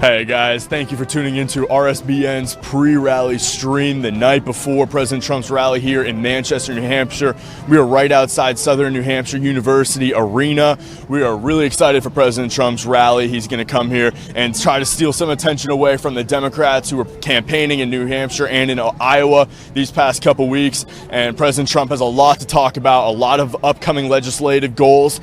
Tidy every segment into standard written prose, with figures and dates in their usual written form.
Hey guys, thank you for tuning into RSBN's pre-rally stream the night before President Trump's rally here in Manchester, New Hampshire. We are right outside Southern New Hampshire University Arena. We are really excited for President Trump's rally. He's going to come here and try to steal some attention away from the Democrats who were campaigning in New Hampshire and in Iowa these past couple weeks. And President Trump has a lot to talk about, a lot of upcoming legislative goals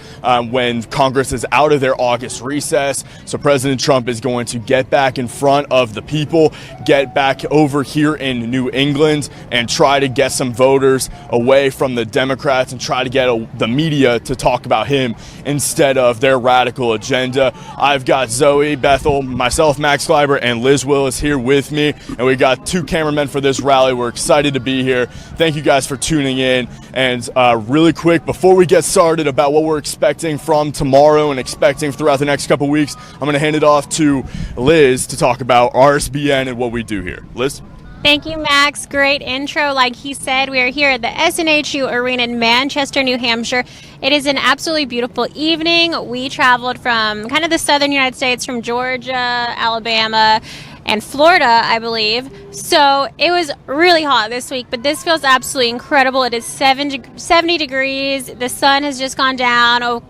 when Congress is out of their August recess. So President Trump is going to get back in front of the people, get back over here in New England and try to get some voters away from the Democrats and try to get the media to talk about him instead of their radical agenda. I've got Zoe Bethel, myself, Max Kleiber, and Liz Willis here with me, and we got two cameramen for this rally. We're excited to be here. Thank you guys for tuning in. And really quick, before we get started about what we're expecting from tomorrow and expecting throughout the next couple weeks, I'm going to hand it off to Liz to talk about RSBN and what we do here. Liz? Thank you, Max. Great intro. Like he said, we are here at the SNHU Arena in Manchester, New Hampshire. It is an absolutely beautiful evening. We traveled from kind of the southern United States, from Georgia, Alabama, and Florida, I believe. So it was really hot this week, but this feels absolutely incredible. It is 70 degrees. The sun has just gone down. Oh,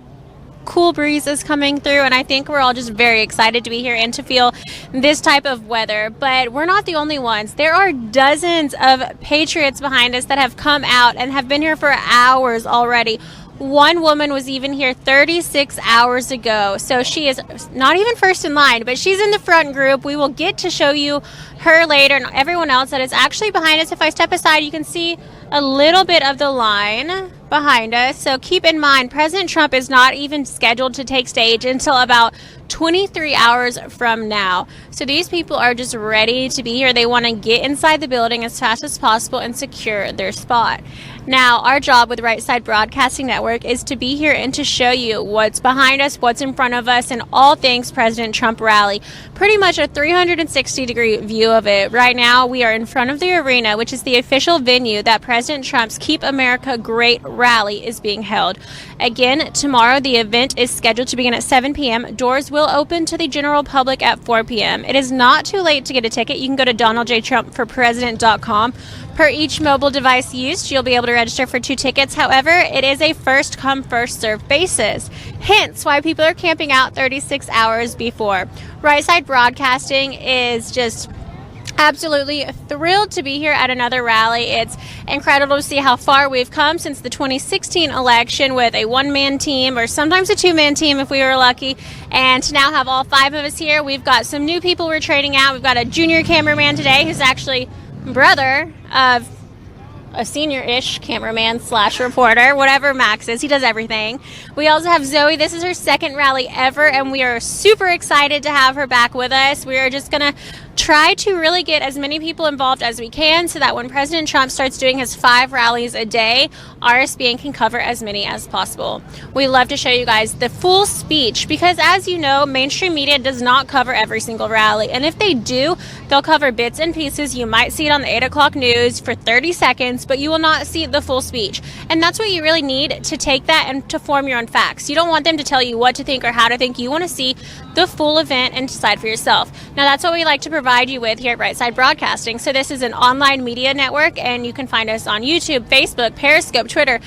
cool breeze is coming through, and I think we're all just very excited to be here and to feel this type of weather. But we're not the only ones. There are dozens of patriots behind us that have come out and have been here for hours already. One woman was even here 36 hours ago, so she is not even first in line, but she's in the front group. We will get to show you her later, and everyone else that is actually behind us. If I step aside, you can see a little bit of the line behind us. So keep in mind, President Trump is not even scheduled to take stage until about 23 hours from now. So these people are just ready to be here. They want to get inside the building as fast as possible and secure their spot. Now, our job with Right Side Broadcasting Network is to be here and to show you what's behind us, what's in front of us, and all things President Trump rally. Pretty much a 360-degree view of it. Right now, we are in front of the arena, which is the official venue that President Trump's Keep America Great rally is being held. Again, tomorrow the event is scheduled to begin at 7 p.m. Doors will open to the general public at 4 p.m. It is not too late to get a ticket. You can go to DonaldJTrumpForPresident.com. Per each mobile device used, you'll be able to register for 2 tickets. However, it is a first-come, first-served basis. Hence why people are camping out 36 hours before. Right Side Broadcasting is just absolutely thrilled to be here at another rally. It's incredible to see how far we've come since the 2016 election with a one-man team, or sometimes a two-man team if we were lucky, and to now have all 5 of us here. We've got some new people we're trading out. We've got a junior cameraman today who's actually brother of a senior-ish cameraman / reporter, whatever Max is. He does everything. We also have Zoe. This is her second rally ever, and we are super excited to have her back with us. We are just going to try to really get as many people involved as we can so that when President Trump starts doing his 5 rallies a day, RSBN can cover as many as possible. We love to show you guys the full speech because, as you know, mainstream media does not cover every single rally. And if they do, they'll cover bits and pieces. You might see it on the 8 o'clock news for 30 seconds, but you will not see the full speech. And that's what you really need to take that and to form your own facts. You don't want them to tell you what to think or how to think. You want to see the full event and decide for yourself. Now, that's what we like to provide you with here at Right Side Broadcasting. So this is an online media network, and you can find us on YouTube, Facebook, Periscope, Twitter,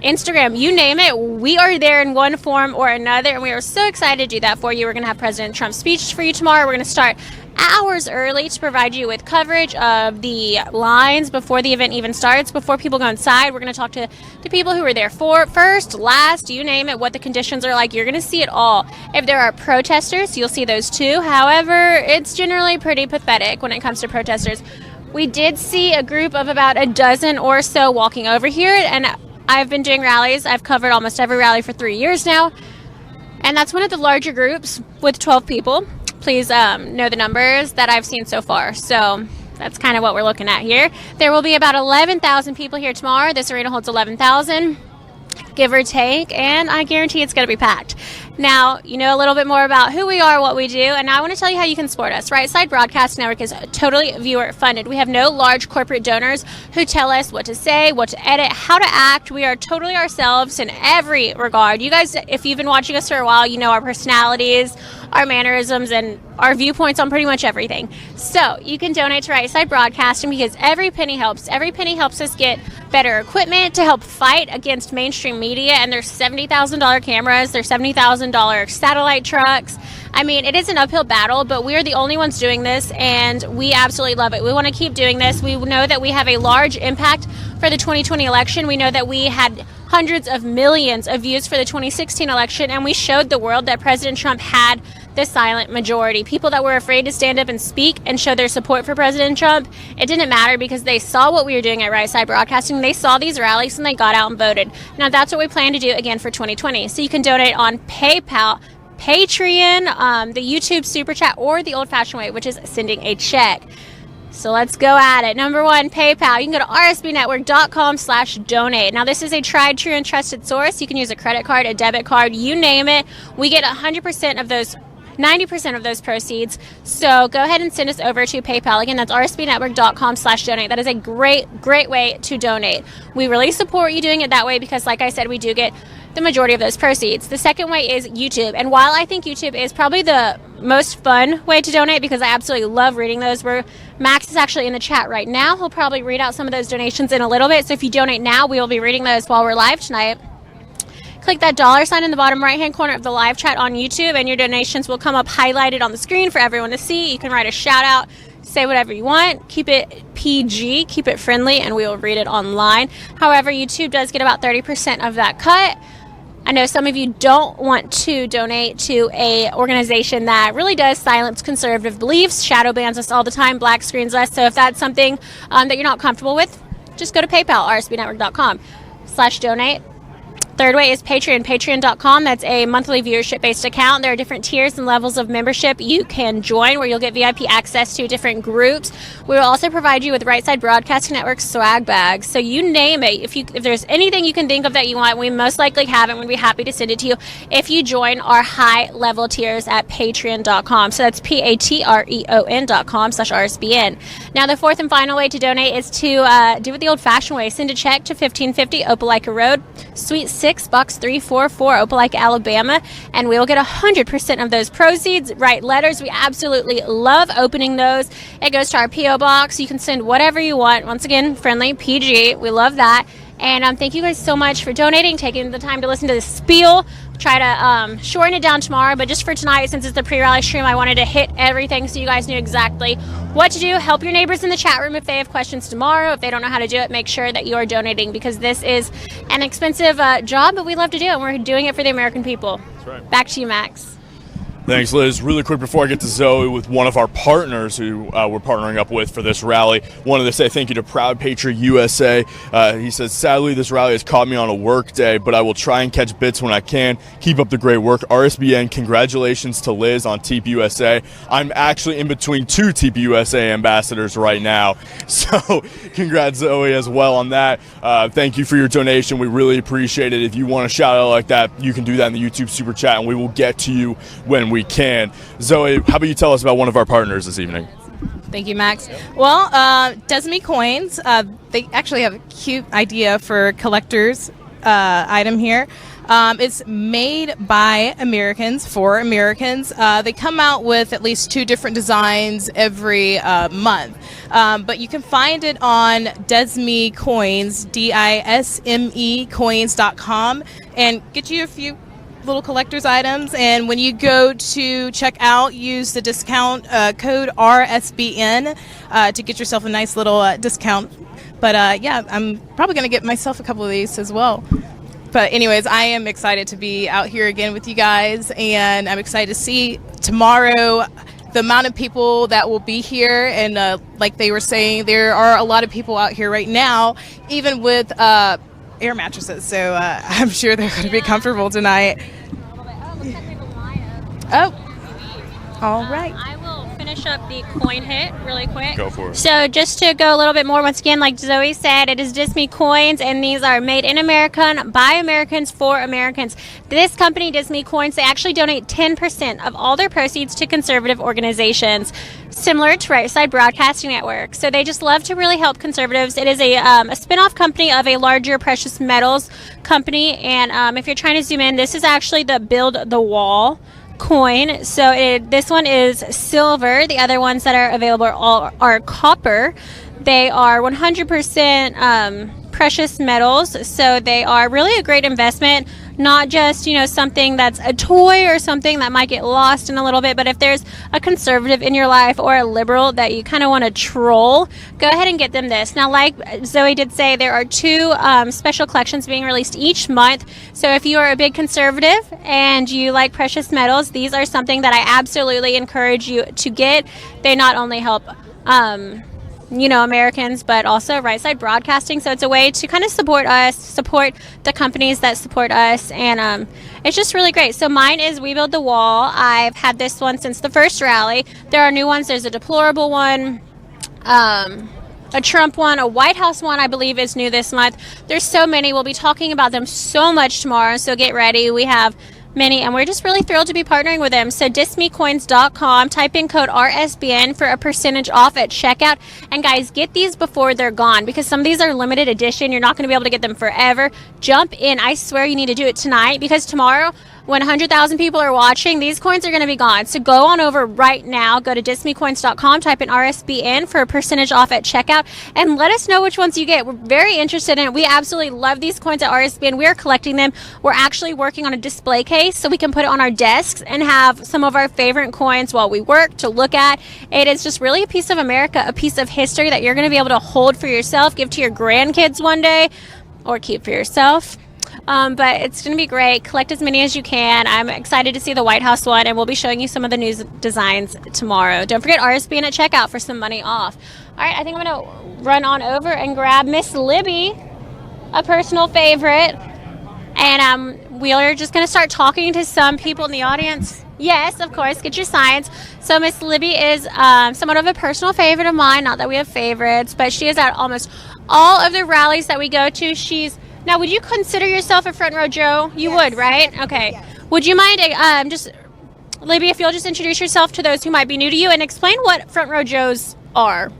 Instagram, you name it. We are there in one form or another, and we are so excited to do that for you. We're going to have President Trump's speech for you tomorrow. We're going to start hours early to provide you with coverage of the lines before the event even starts, before people go inside. We're going to talk to the people who were there for first, last, you name it, what the conditions are like. You're going to see it all. If there are protesters, you'll see those too. However, it's generally pretty pathetic when it comes to protesters. We did see a group of about a dozen or so walking over here, and I've been doing rallies. I've covered almost every rally for 3 years now, and that's one of the larger groups with 12 people. Please know the numbers that I've seen so far. So that's kind of what we're looking at here. There will be about 11,000 people here tomorrow. This arena holds 11,000. give or take, and I guarantee it's going to be packed. Now, you know a little bit more about who we are, what we do, and now I want to tell you how you can support us. Right Side Broadcast Network is totally viewer funded. We have no large corporate donors who tell us what to say, what to edit, how to act. We are totally ourselves in every regard. You guys, if you've been watching us for a while, you know our personalities, our mannerisms, and our viewpoints on pretty much everything. So you can donate to Right Side Broadcasting because every penny helps. Every penny helps us get better equipment to help fight against mainstream media and their $70,000 cameras, their $70,000 satellite trucks. I mean, it is an uphill battle, but we are the only ones doing this, and we absolutely love it. We want to keep doing this. We know that we have a large impact for the 2020 election. We know that we had hundreds of millions of views for the 2016 election, and we showed the world that President Trump had the silent majority. People that were afraid to stand up and speak and show their support for President Trump, it didn't matter because they saw what we were doing at Right Side Broadcasting. They saw these rallies and they got out and voted. Now that's what we plan to do again for 2020. So you can donate on PayPal, Patreon, the YouTube Super Chat, or the old-fashioned way, which is sending a check. So let's go at it. Number one, PayPal. You can go to rsbnetwork.com/donate. Now, this is a tried, true, and trusted source. You can use a credit card, a debit card, you name it. We get 100% of those, 90% of those proceeds. So go ahead and send us over to PayPal. Again, that's rsbnetwork.com/donate. That is a great, great way to donate. We really support you doing it that way because, like I said, we do get the majority of those proceeds. The second way is YouTube. And while I think YouTube is probably the most fun way to donate because I absolutely love reading those, Max is actually in the chat right now. He'll probably read out some of those donations in a little bit. So if you donate now, we will be reading those while we're live tonight. Click that $ in the bottom right-hand corner of the live chat on YouTube, and your donations will come up highlighted on the screen for everyone to see. You can write a shout-out, say whatever you want, keep it PG, keep it friendly, and we will read it online. However, YouTube does get about 30% of that cut. I know some of you don't want to donate to a organization that really does silence conservative beliefs, shadow bans us all the time, black screens us. So if that's something that you're not comfortable with, just go to PayPal, rsbnetwork.com/donate. Third way is Patreon, patreon.com. That's a monthly viewership-based account. There are different tiers and levels of membership you can join where you'll get VIP access to different groups. We will also provide you with Right Side Broadcasting Network swag bags. So you name it. If there's anything you can think of that you want, we most likely have it. We'd be happy to send it to you if you join our high-level tiers at patreon.com. So that's patreon.com/RSBN. Now, the fourth and final way to donate is to do it the old-fashioned way. Send a check to 1550 Opelika Road, Suite 6, Box 344, Opelika, Alabama, and we will get 100% of those proceeds. Write letters. We absolutely love opening those. It goes to our P.O. Box. You can send whatever you want. Once again, friendly, PG. We love that. And thank you guys so much for donating, taking the time to listen to this spiel. Try to shorten it down tomorrow, but just for tonight, since it's the pre-rally stream, I wanted to hit everything so you guys knew exactly what to do. Help your neighbors in the chat room if they have questions tomorrow. If they don't know how to do it, make sure that you are donating because this is an expensive job, but we love to do it, and we're doing it for the American people. That's right. Back to you, Max. Thanks, Liz. Really quick before I get to Zoe, with one of our partners who we're partnering up with for this rally, wanted to say thank you to Proud Patriot USA. He says, sadly, this rally has caught me on a work day, but I will try and catch bits when I can. Keep up the great work. RSBN, congratulations to Liz on TEEP USA. I'm actually in between two TEEP USA ambassadors right now, so congrats, Zoe, as well on that. Thank you for your donation. We really appreciate it. If you want a shout out like that, you can do that in the YouTube Super Chat, and we will get to you when we can. Zoe, how about you tell us about one of our partners this evening? Thank you, Max. Well, Desmi Coins, they actually have a cute idea for collector's item here. It's made by Americans for Americans. They come out with at least 2 different designs every month. But you can find it on Desmi Coins, DISME coins.com, and get you a few little collector's items. And when you go to check out, use the discount code RSBN to get yourself a nice little discount. But yeah, I'm probably going to get myself a couple of these as well. But anyways, I am excited to be out here again with you guys, and I'm excited to see tomorrow the amount of people that will be here. And like they were saying, there are a lot of people out here right now, even with air mattresses, so I'm sure they're going to be comfortable tonight. Oh, looks like we have a lineup. Oh, all right. I will finish finish up the coin hit really quick. Go for it. So just to go a little bit more, once again, like Zoe said, it is Disney Coins, and these are made in America by Americans for Americans. This company, Disney Coins, they actually donate 10% of all their proceeds to conservative organizations, similar to Right Side Broadcasting Network. So they just love to really help conservatives. It is a spin-off company of a larger precious metals company, and if you're trying to zoom in, this is actually the Build the Wall coin. So this one is silver. The other ones that are available are copper. They are 100% precious metals, so they are really a great investment. Not just, something that's a toy or something that might get lost in a little bit, but if there's a conservative in your life or a liberal that you kind of want to troll, go ahead and get them this. Now, like Zoe did say, there are 2 special collections being released each month. So if you are a big conservative and you like precious metals, these are something that I absolutely encourage you to get. They not only help Americans, but also Right Side Broadcasting. So it's a way to kind of support us, support the companies that support us, and it's just really great. So mine is We Build the Wall. I've had this one since the first rally. There are new ones. There's a deplorable one, a Trump one, a White House one, I believe is new this month. There's so many. We'll be talking about them so much tomorrow, so get ready. We have many, and we're just really thrilled to be partnering with them. So dismecoins.com, type in code RSBN for a percentage off at checkout. And guys, get these before they're gone, because some of these are limited edition. You're not going to be able to get them forever. Jump in. I swear you need to do it tonight, because tomorrow, when 100,000 people are watching, these coins are going to be gone. So go on over right now. Go to dismecoins.com, type in RSBN for a percentage off at checkout, and let us know which ones you get. We're very interested in it. We absolutely love these coins at RSBN. We are collecting them. We're actually working on a display case so we can put it on our desks and have some of our favorite coins while we work to look at. It is just really a piece of America, a piece of history that you're going to be able to hold for yourself, give to your grandkids one day, or keep for yourself. But it's going to be great. Collect as many as you can. I'm excited to see the White House one, and we'll be showing you some of the new designs tomorrow. Don't forget RSBN at checkout for some money off. All right, I think I'm going to run on over and grab Miss Libby, a personal favorite, and we are just going to start talking to some people in the audience. Yes, of course, get your signs. So Miss Libby is somewhat of a personal favorite of mine. Not that we have favorites, but she is at almost all of the rallies that we go to. Now, would you consider yourself a front row Joe? You Yes. would, right? Okay. Yes. Would you mind just, Libby, if you'll just introduce yourself to those who might be new to you and explain what front row Joes are?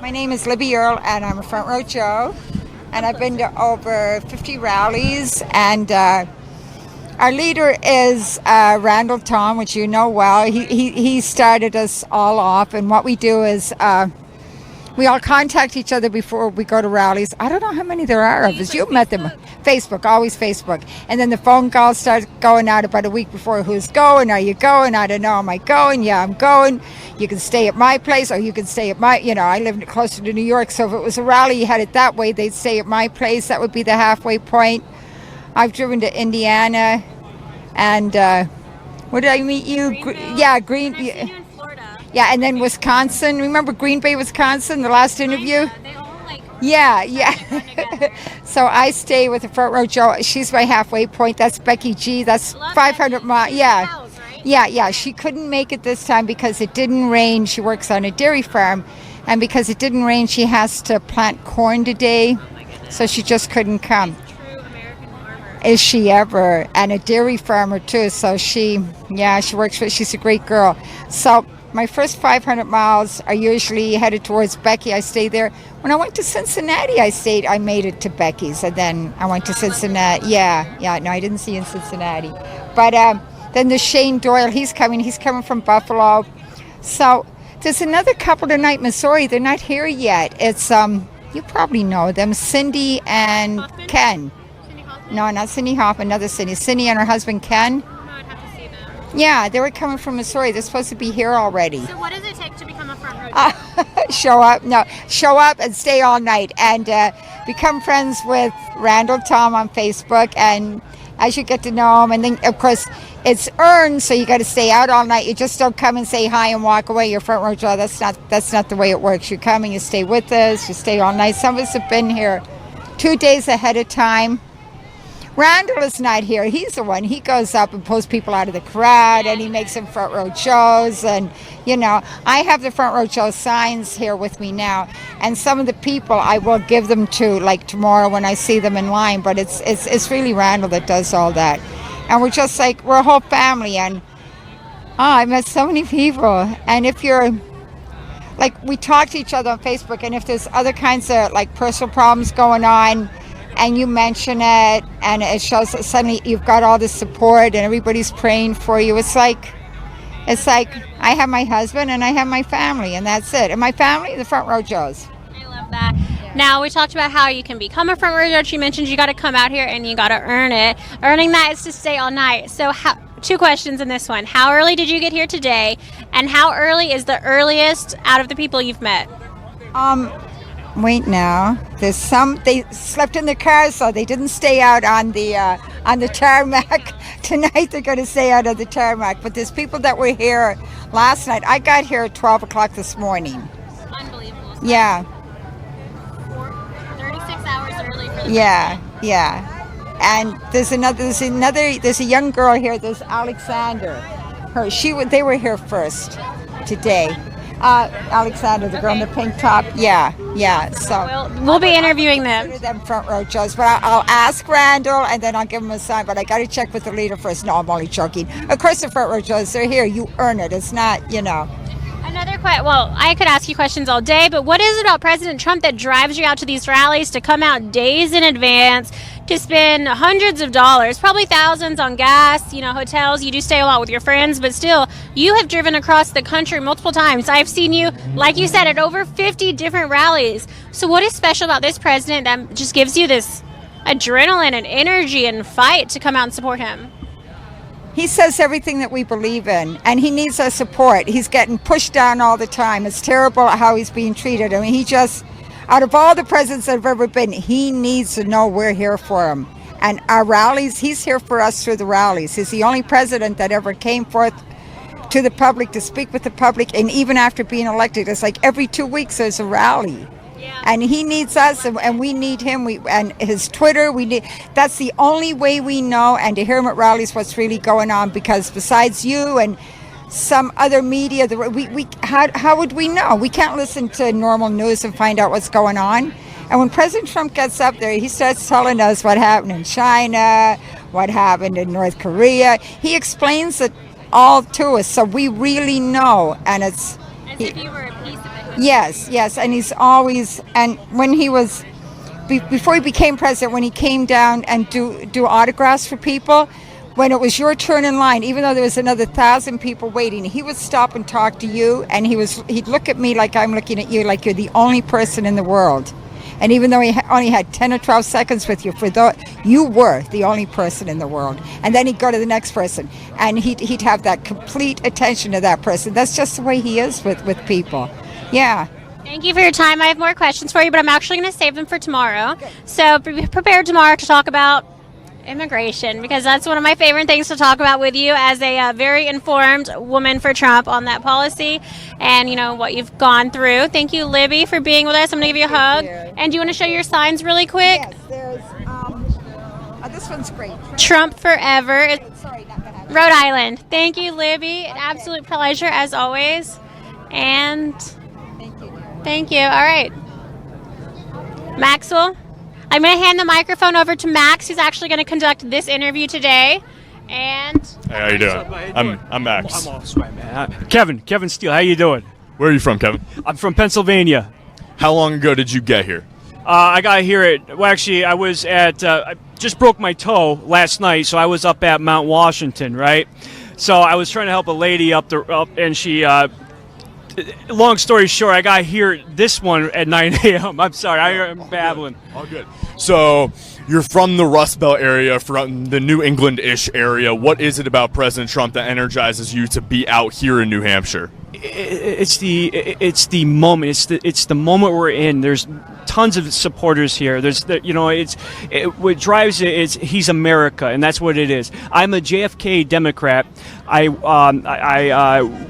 My name is Libby Earle, and I'm a front row Joe. And I've been to over 50 rallies. And our leader is Randall Tom, which you know well. He started us all off. And what we do is we all contact each other before we go to rallies. I don't know how many there are of us. You've met them. Facebook, always Facebook. And then the phone calls start going out about a week before. Who's going? Are you going? I don't know. Am I going? Yeah, I'm going. You can stay at my place, or you can stay at my, I live closer to New York. So if it was a rally, you had it that way. They'd stay at my place. That would be the halfway point. I've driven to Indiana. And where did I meet you? Green. Yeah, and then Wisconsin. Remember Green Bay, Wisconsin, the last interview? They all Yeah. So I stay with the front row Joe. She's my halfway point. That's Becky G. That's 500 miles. Yeah. Yeah. She couldn't make it this time because it didn't rain. She works on a dairy farm. And because it didn't rain, she has to plant corn today. So she just couldn't come. True American farmer. Is she ever? And a dairy farmer, too. So she works for, she's a great girl. So my first 500 miles are usually headed towards Becky. I stay there. When I went to Cincinnati, I made it to Becky's, and then I went to Cincinnati. Yeah. No, I didn't see you in Cincinnati. But then there's Shane Doyle. He's coming from Buffalo. So there's another couple tonight, Missouri. They're not here yet. It's, you probably know them, Cindy and Hoffman? Ken. Cindy Hoffman? No, not Cindy Hoffman, another Cindy. Cindy and her husband, Ken. I'd have to see them. Yeah, they were coming from Missouri. They're supposed to be here already. So what does it take to become a front row Joe? Show up and stay all night and become friends with Randall Tom on Facebook. And as you get to know him, and then of course it's earned, so you got to stay out all night. You just don't come and say hi and walk away. You're front row Joe. That's not the way it works. You come and you stay with us. You stay all night. Some of us have been here 2 days ahead of time. Randall is not here. He's the one. He goes up and pulls people out of the crowd, and he makes them front row shows. And I have the front row show signs here with me now, and some of the people I will give them to like tomorrow when I see them in line. But it's really Randall that does all that, and we're just like we're a whole family. And I met so many people. And if you're like, we talk to each other on Facebook, and if there's other kinds of like personal problems going on, and you mention it, and it shows that suddenly you've got all this support and everybody's praying for you. It's like I have my husband and I have my family, and that's it. And my family, the front row Joes. I love that. Now, we talked about how you can become a front row judge. You mentioned you got to come out here and you got to earn it. Earning that is to stay all night. So two questions in this one. How early did you get here today? And how early is the earliest out of the people you've met? Wait now. There's some, they slept in the car, so they didn't stay out on the tarmac. Tonight they're going to stay out on the tarmac. But there's people that were here last night. I got here at 12 o'clock this morning. Unbelievable. Yeah. 36 hours early for the Yeah. And there's a young girl here. There's Alexander. They were here first today. Alexander, the girl in the pink top. Yeah. So we'll be interviewing them. Them front row shows, but I'll ask Randall and then I'll give him a sign. But I got to check with the leader first. No, I'm only joking. Of course, the front row shows, they're here. You earn it. It's not, Another question. Well, I could ask you questions all day, but what is it about President Trump that drives you out to these rallies to come out days in advance, to spend hundreds of dollars, probably thousands on gas, hotels? You do stay a lot with your friends, but still, you have driven across the country multiple times. I've seen you, like you said, at over 50 different rallies. So what is special about this president that just gives you this adrenaline and energy and fight to come out and support him? He says everything that we believe in, and he needs our support. He's getting pushed down all the time. It's terrible how he's being treated. I mean, out of all the presidents that have ever been, he needs to know we're here for him. And our rallies, he's here for us through the rallies. He's the only president that ever came forth to the public to speak with the public, and even after being elected, it's like every 2 weeks there's a rally. Yeah. And he needs us, and we need him. And his Twitter, that's the only way we know, and to hear him at rallies what's really going on, because besides you and some other media, how would we know? We can't listen to normal news and find out what's going on. And when President Trump gets up there, he starts telling us what happened in China, what happened in North Korea. He explains it all to us, so we really know. And it's as if you were a piece of it. Yes, and he's always, and when he was, before he became president, when he came down and do autographs for people, when it was your turn in line, even though there was another 1,000 people waiting, he would stop and talk to you, and he'd look at me like I'm looking at you, like you're the only person in the world. And even though he only had 10 or 12 seconds with you, you were the only person in the world. And then he'd go to the next person, and he'd have that complete attention to that person. That's just the way he is with people. Yeah. Thank you for your time. I have more questions for you, but I'm actually going to save them for tomorrow. Okay. So be prepared tomorrow to talk about immigration, because that's one of my favorite things to talk about with you as a very informed woman for Trump on that policy and, what you've gone through. Thank you, Libby, for being with us. I'm going to give you a hug. And do you want to show your signs really quick? Yes, there's, this one's great. Trump Forever. Sorry, not gonna have it. Rhode Island. Thank you, Libby. An absolute pleasure, as always. And thank you. All right. Maxwell, I'm going to hand the microphone over to Max, who's actually going to conduct this interview today. And hey, how you doing? I'm Max. I'm all sweat, man. Kevin Steele, how you doing? Where are you from, Kevin? I'm from Pennsylvania. How long ago did you get here? I got here I was at, I just broke my toe last night, so I was up at Mount Washington, right? So I was trying to help a lady up, and she, long story short, I got here this one at 9 a.m. I'm sorry, I'm babbling. All good. So you're from the Rust Belt area, from the New England-ish area. What is it about President Trump that energizes you to be out here in New Hampshire? It's the moment. It's the moment we're in. There's tons of supporters here. What drives it is he's America, and that's what it is. I'm a JFK Democrat. I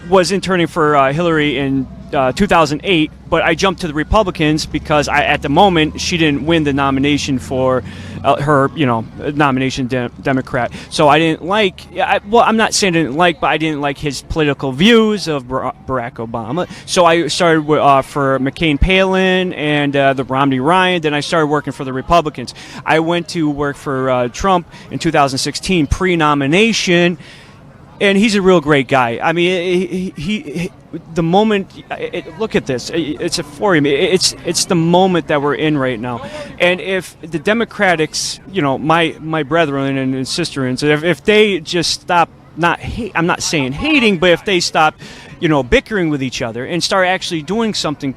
was interning for Hillary in 2008, but I jumped to the Republicans because at the moment she didn't win the nomination for her, nomination Democrat. So I didn't like. I'm not saying I didn't like, but I didn't like his political views of Barack Obama. So I started for McCain Palin and the Romney Ryan. Then I started working for the Republicans. I went to work for Trump in 2016 pre-nomination. And he's a real great guy. I mean, he the moment. Look at this. It's a for him. It's the moment that we're in right now. And if the Democrats, my brethren and sisters, if they just stop I'm not saying hating, but if they stop, bickering with each other and start actually doing something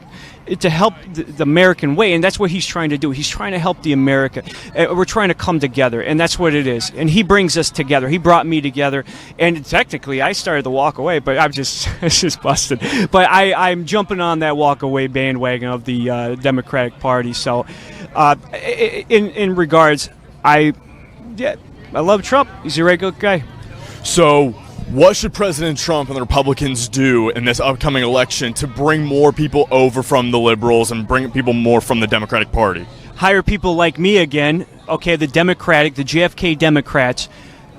to help the American way, and that's what he's trying to do. He's trying to help the America. We're trying to come together, and that's what it is. And he brings us together. He brought me together, and technically I started to walk away, but it's just busted. But I'm jumping on that walk away bandwagon of the Democratic Party. So, in regards, I love Trump. He's a regular guy. So, what should President Trump and the Republicans do in this upcoming election to bring more people over from the liberals and bring people more from the Democratic Party? Hire people like me again. Okay, the JFK Democrats.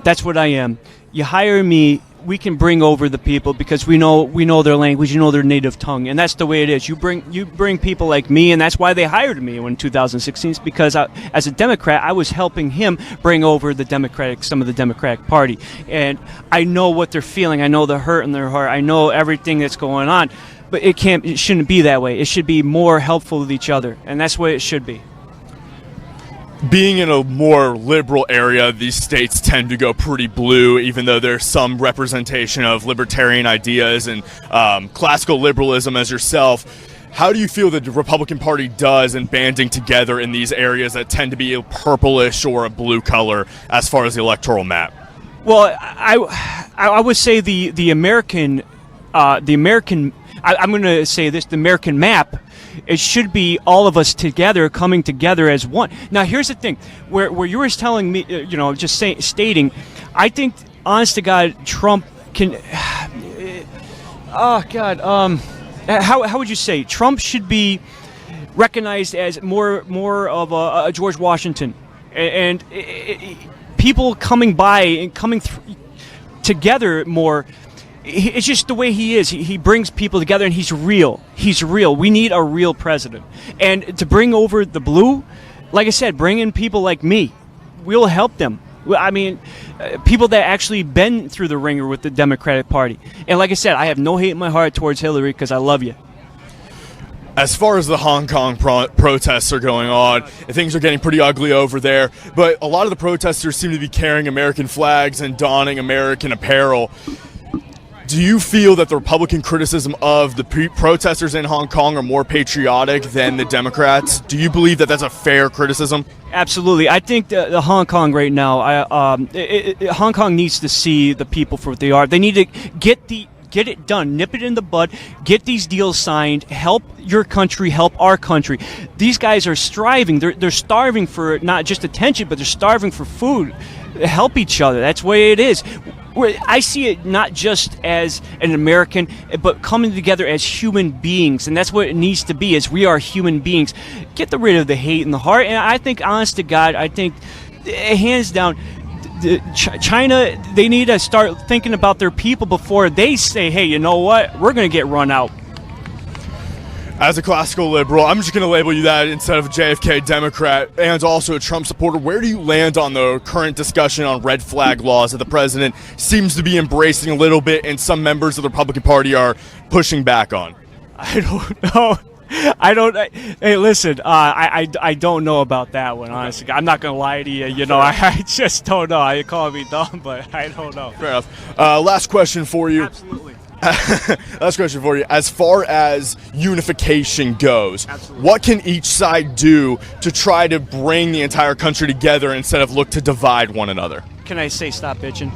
That's what I am. You hire me, we can bring over the people because we know their language, their native tongue, and that's the way it is. You bring people like me, and that's why they hired me in 2016. Because as a Democrat, I was helping him bring over some of the Democratic Party, and I know what they're feeling. I know the hurt in their heart. I know everything that's going on, but it shouldn't be that way. It should be more helpful with each other, and that's what it should be. Being in a more liberal area, these states tend to go pretty blue, even though there's some representation of libertarian ideas and classical liberalism as yourself. How do you feel the Republican Party does in banding together in these areas that tend to be a purplish or a blue color as far as the electoral map? Well, I would say the American, I'm going to say this, the American map. It should be all of us together, coming together as one. Now, here's the thing: where you were telling me, stating, I think, honest to God, Trump can. Oh God, how would you say Trump should be recognized as more of a George Washington, and people coming by and coming together more. It's just the way he is. He brings people together, and he's real. He's real. We need a real president. And to bring over the blue, like I said, bring in people like me. We'll help them. I mean, people that actually been through the ringer with the Democratic Party. And like I said, I have no hate in my heart towards Hillary because I love you. As far as the Hong Kong protests are going on, things are getting pretty ugly over there. But a lot of the protesters seem to be carrying American flags and donning American apparel. Do you feel that the Republican criticism of the protesters in Hong Kong are more patriotic than the Democrats? Do you believe that that's a fair criticism? Absolutely. I think the Hong Kong right now, Hong Kong needs to see the people for what they are. They need to get it done, nip it in the bud, get these deals signed, help your country, help our country. These guys are striving. They're starving for not just attention, but they're starving for food. Help each other. That's the way it is. I see it not just as an American, but coming together as human beings, and that's what it needs to be, as we are human beings. Get rid of the hate in the heart, and I think, honest to God, hands down, China, they need to start thinking about their people before they say, hey, you know what, we're going to get run out. As a classical liberal, I'm just going to label you that instead of a JFK Democrat and also a Trump supporter. Where do you land on the current discussion on red flag laws that the president seems to be embracing a little bit and some members of the Republican Party are pushing back on? I don't know. Hey, listen, I don't know about that one, honestly. I'm not going to lie to you. I just don't know. You call me dumb, but I don't know. Fair enough. Last question for you. Absolutely. Last question for you. As far as unification goes, Absolutely. What can each side do to try to bring the entire country together instead of look to divide one another? Can I say stop bitching?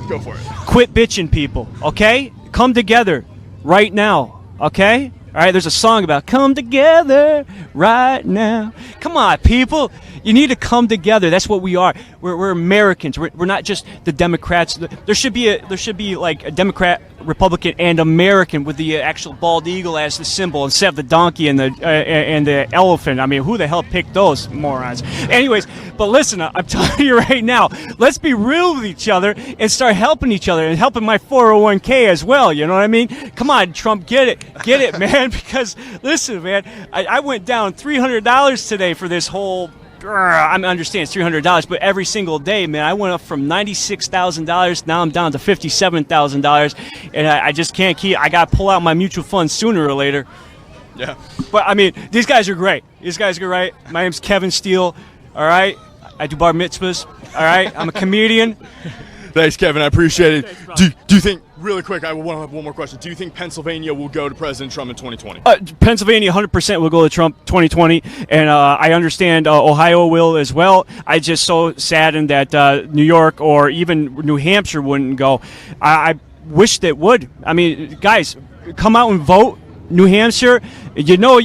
Go for it. Quit bitching, people, okay? Come together right now, okay? All right, there's a song about come together right now. Come on, people. You need to come together. That's what we are. We're Americans. We're not just the Democrats. There should be like a Democrat, Republican, and American with the actual bald eagle as the symbol instead of the donkey and the elephant. I mean, who the hell picked those morons? Anyways, but listen, I'm telling you right now, let's be real with each other and start helping each other and helping my 401k as well. You know what I mean? Come on, Trump, get it, man. Because listen, man, I went down $300 today for this whole. I understand it's $300, but every single day, man, I went up from $96,000. Now I'm down to $57,000, and I just can't keep. I got to pull out my mutual funds sooner or later. Yeah. But I mean, these guys are great. These guys are great. My name's Kevin Steele. All right, I do bar mitzvahs. All right, I'm a comedian. Thanks, Kevin. I appreciate it. Thanks, Do you think, really quick, I want to have one more question. Do you think Pennsylvania will go to President Trump in 2020? Pennsylvania 100% will go to Trump 2020, and I understand Ohio will as well. I just so saddened that New York or even New Hampshire wouldn't go. I wish that would. I mean, guys, come out and vote. New Hampshire, you know,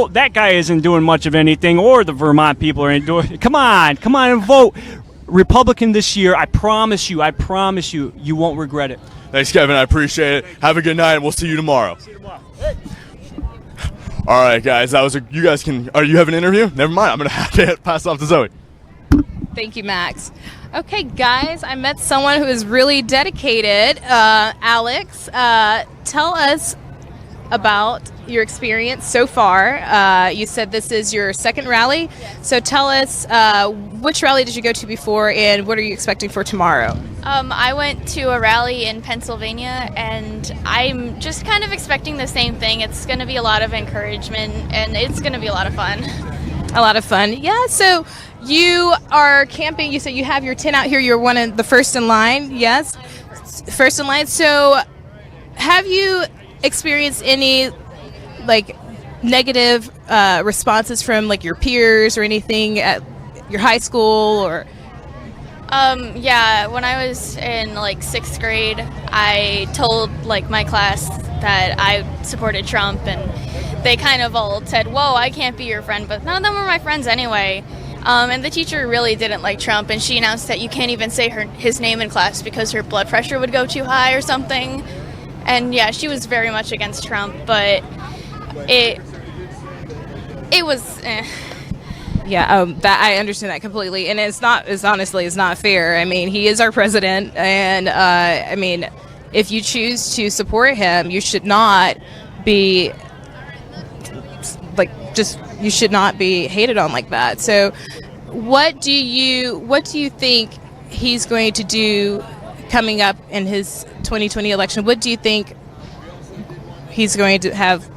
that guy isn't doing much of anything, or the Vermont people are doing. Come on and vote Republican this year. I promise you, you won't regret it. Thanks, Kevin. I appreciate it. Have a good night, and we'll see you tomorrow. All right, guys. You guys can. You have an interview? Never mind. I'm gonna have to pass off to Zoe. Thank you, Max. Okay, guys, I met someone who is really dedicated. Alex, tell us about your experience so far. You said this is your second rally. Yes. So tell us, which rally did you go to before, and what are you expecting for tomorrow? I went to a rally in Pennsylvania, and I'm just kind of expecting the same thing. It's going to be a lot of encouragement, and it's going to be a lot of fun. A lot of fun. Yeah, so you are camping. You said you have your tent out here. You're one of the first in line. Yes, first in line. So have you experienced any like negative responses from like your peers or anything at your high school? Or yeah, when I was in like 6th grade, I told like my class that I supported Trump, and they kind of all said, whoa, I can't be your friend, but none of them were my friends anyway. And the teacher really didn't like Trump, and she announced that you can't even say his name in class because her blood pressure would go too high or something. And yeah, she was very much against Trump, but it was Yeah, that I understand that completely, and it's honestly not fair. I mean, he is our president, and I mean, if you choose to support him, you should not be you should not be hated on like that. So, what do you think he's going to do coming up in his 2020 election? What do you think he's going to have?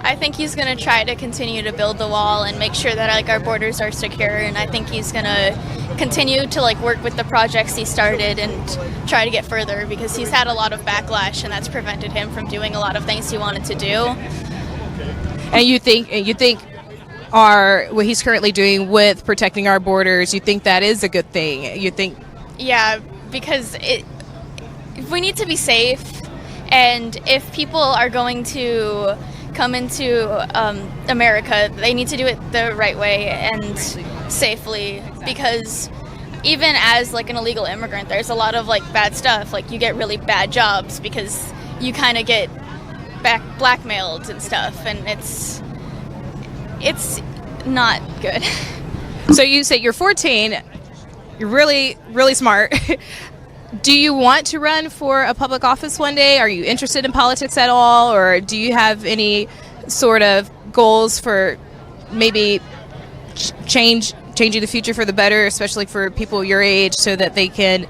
I think he's going to try to continue to build the wall and make sure that like our borders are secure, and I think he's going to continue to like work with the projects he started and try to get further, because he's had a lot of backlash, and that's prevented him from doing a lot of things he wanted to do. And you think what he's currently doing with protecting our borders, you think that is a good thing? You think? Yeah, because we need to be safe, and if people are going to come into America, they need to do it the right way and safely, because even as like an illegal immigrant, there's a lot of like bad stuff. Like you get really bad jobs because you kind of get blackmailed and stuff, and it's not good. So you say you're 14, you're really, really smart. Do you want to run for a public office one day? Are you interested in politics at all? Or do you have any sort of goals for maybe changing the future for the better, especially for people your age, so that they can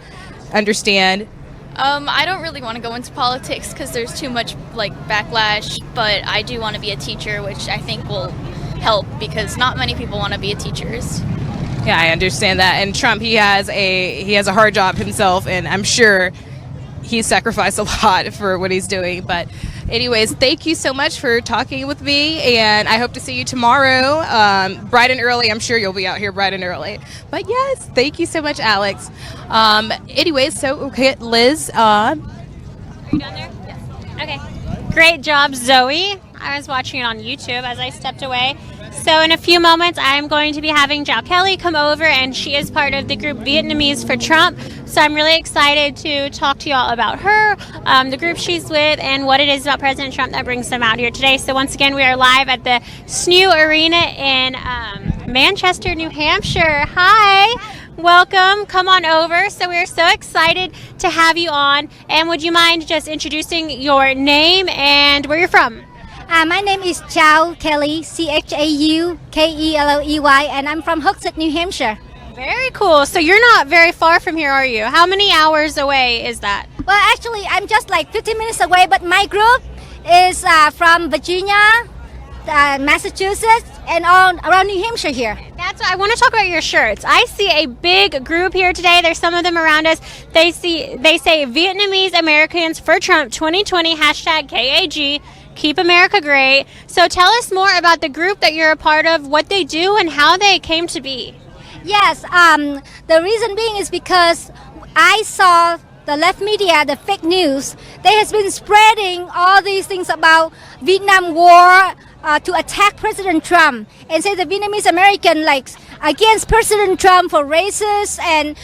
understand? I don't really want to go into politics because there's too much like backlash, but I do want to be a teacher, which I think will help, because not many people want to be teachers. Yeah, I understand that. And Trump, he has a hard job himself, and I'm sure he's sacrificed a lot for what he's doing. But anyways, thank you so much for talking with me, and I hope to see you tomorrow, bright and early. I'm sure you'll be out here bright and early. But yes, thank you so much, Alex. Anyways, so okay, Liz. Are you down there? Yes. Okay. Great job, Zoe. I was watching it on YouTube as I stepped away. So in a few moments, I'm going to be having Zhao Kelly come over, and she is part of the group Vietnamese for Trump. So I'm really excited to talk to you all about her, the group she's with, and what it is about President Trump that brings them out here today. So once again, we are live at the SNU Arena in Manchester, New Hampshire. Hi. Welcome. Come on over. So we're so excited to have you on. And would you mind just introducing your name and where you're from? My name is Zhao Kelly, Chaukeley, and I'm from Hooksett, New Hampshire. Very cool. So you're not very far from here, are you? How many hours away is that? Well, actually, I'm just like 15 minutes away, but my group is from Virginia, Massachusetts, and all around New Hampshire here. That's what I want to talk about your shirts. I see a big group here today. There's some of them around us. They say Vietnamese Americans for Trump 2020 #KAG. Keep America Great. So tell us more about the group that you're a part of, what they do, and how they came to be. Yes, the reason being is because I saw the left media, the fake news, they has been spreading all these things about Vietnam War to attack President Trump and say the Vietnamese American against President Trump for racist and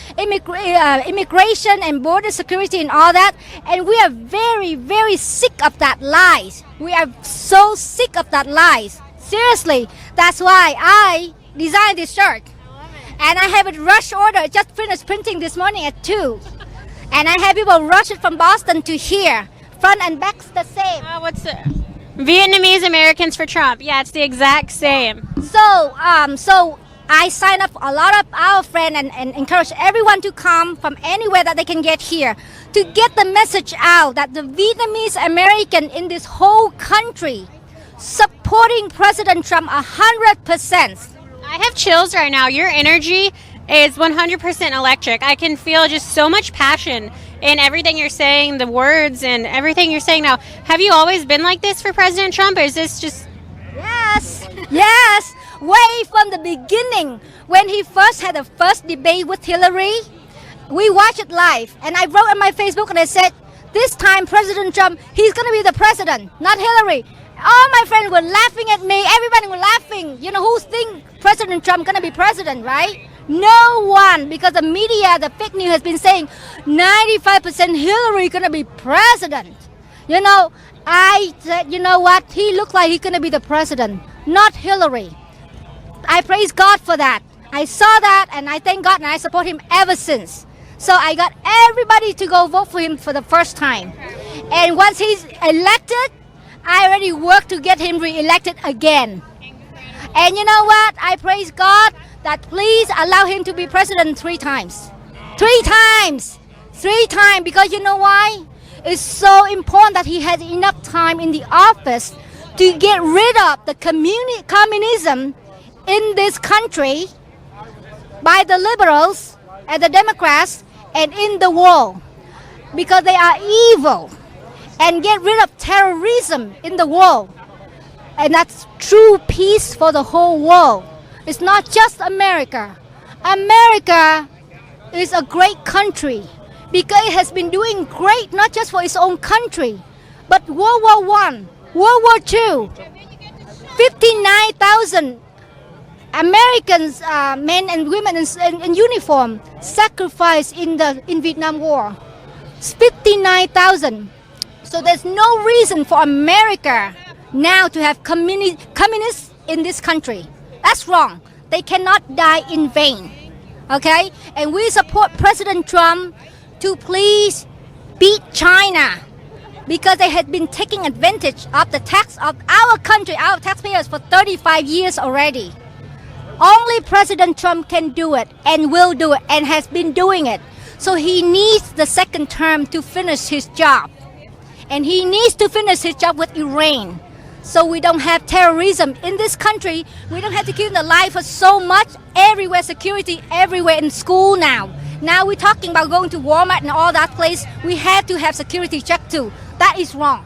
immigration and border security and all that. And we are very, very sick of that lies. We are so sick of that lies. Seriously, that's why I designed this shirt. And I have it rush order. I just finished printing this morning at 2. And I have people rush it from Boston to here. Front and back's the same. What's it? Vietnamese Americans for Trump. Yeah, it's the exact same. So I sign up a lot of our friends and encourage everyone to come from anywhere that they can get here to get the message out that the Vietnamese American in this whole country supporting President Trump 100%. I have chills right now. Your energy is 100% electric. I can feel just so much passion in everything you're saying, the words and everything you're saying now. Have you always been like this for President Trump, or is this just... Yes, way from the beginning. When he first had the first debate with Hillary, we watched it live. And I wrote on my Facebook and I said, this time President Trump, he's going to be the president, not Hillary. All my friends were laughing at me. Everybody was laughing. You know, who think President Trump going to be president, right? No one, because the media, the fake news has been saying 95% Hillary going to be president. You know, I said, you know what? He looked like he's going to be the president, not Hillary. I praise God for that. I saw that and I thank God and I support him ever since. So I got everybody to go vote for him for the first time. And once he's elected, I already worked to get him re-elected again. And you know what? I praise God that please allow him to be president 3 times. 3 times! 3 times, because you know why? It's so important that he has enough time in the office to get rid of the communism in this country by the liberals and the Democrats and in the world, because they are evil, and get rid of terrorism in the world. And that's true peace for the whole world. It's not just America. America is a great country because it has been doing great not just for its own country, but World War I, World War II, 59,000 Americans, men and women in uniform, sacrificed in Vietnam War. 59,000. So there's no reason for America now to have communists in this country. That's wrong. They cannot die in vain. Okay? And we support President Trump to please beat China, because they had been taking advantage of the tax of our country, our taxpayers, for 35 years already. Only President Trump can do it and will do it and has been doing it. So he needs the second term to finish his job. And he needs to finish his job with Iran. So we don't have terrorism in this country. We don't have to keep the life for so much. Everywhere, security everywhere in school now. Now we're talking about going to Walmart and all that place. We have to have security check too. That is wrong.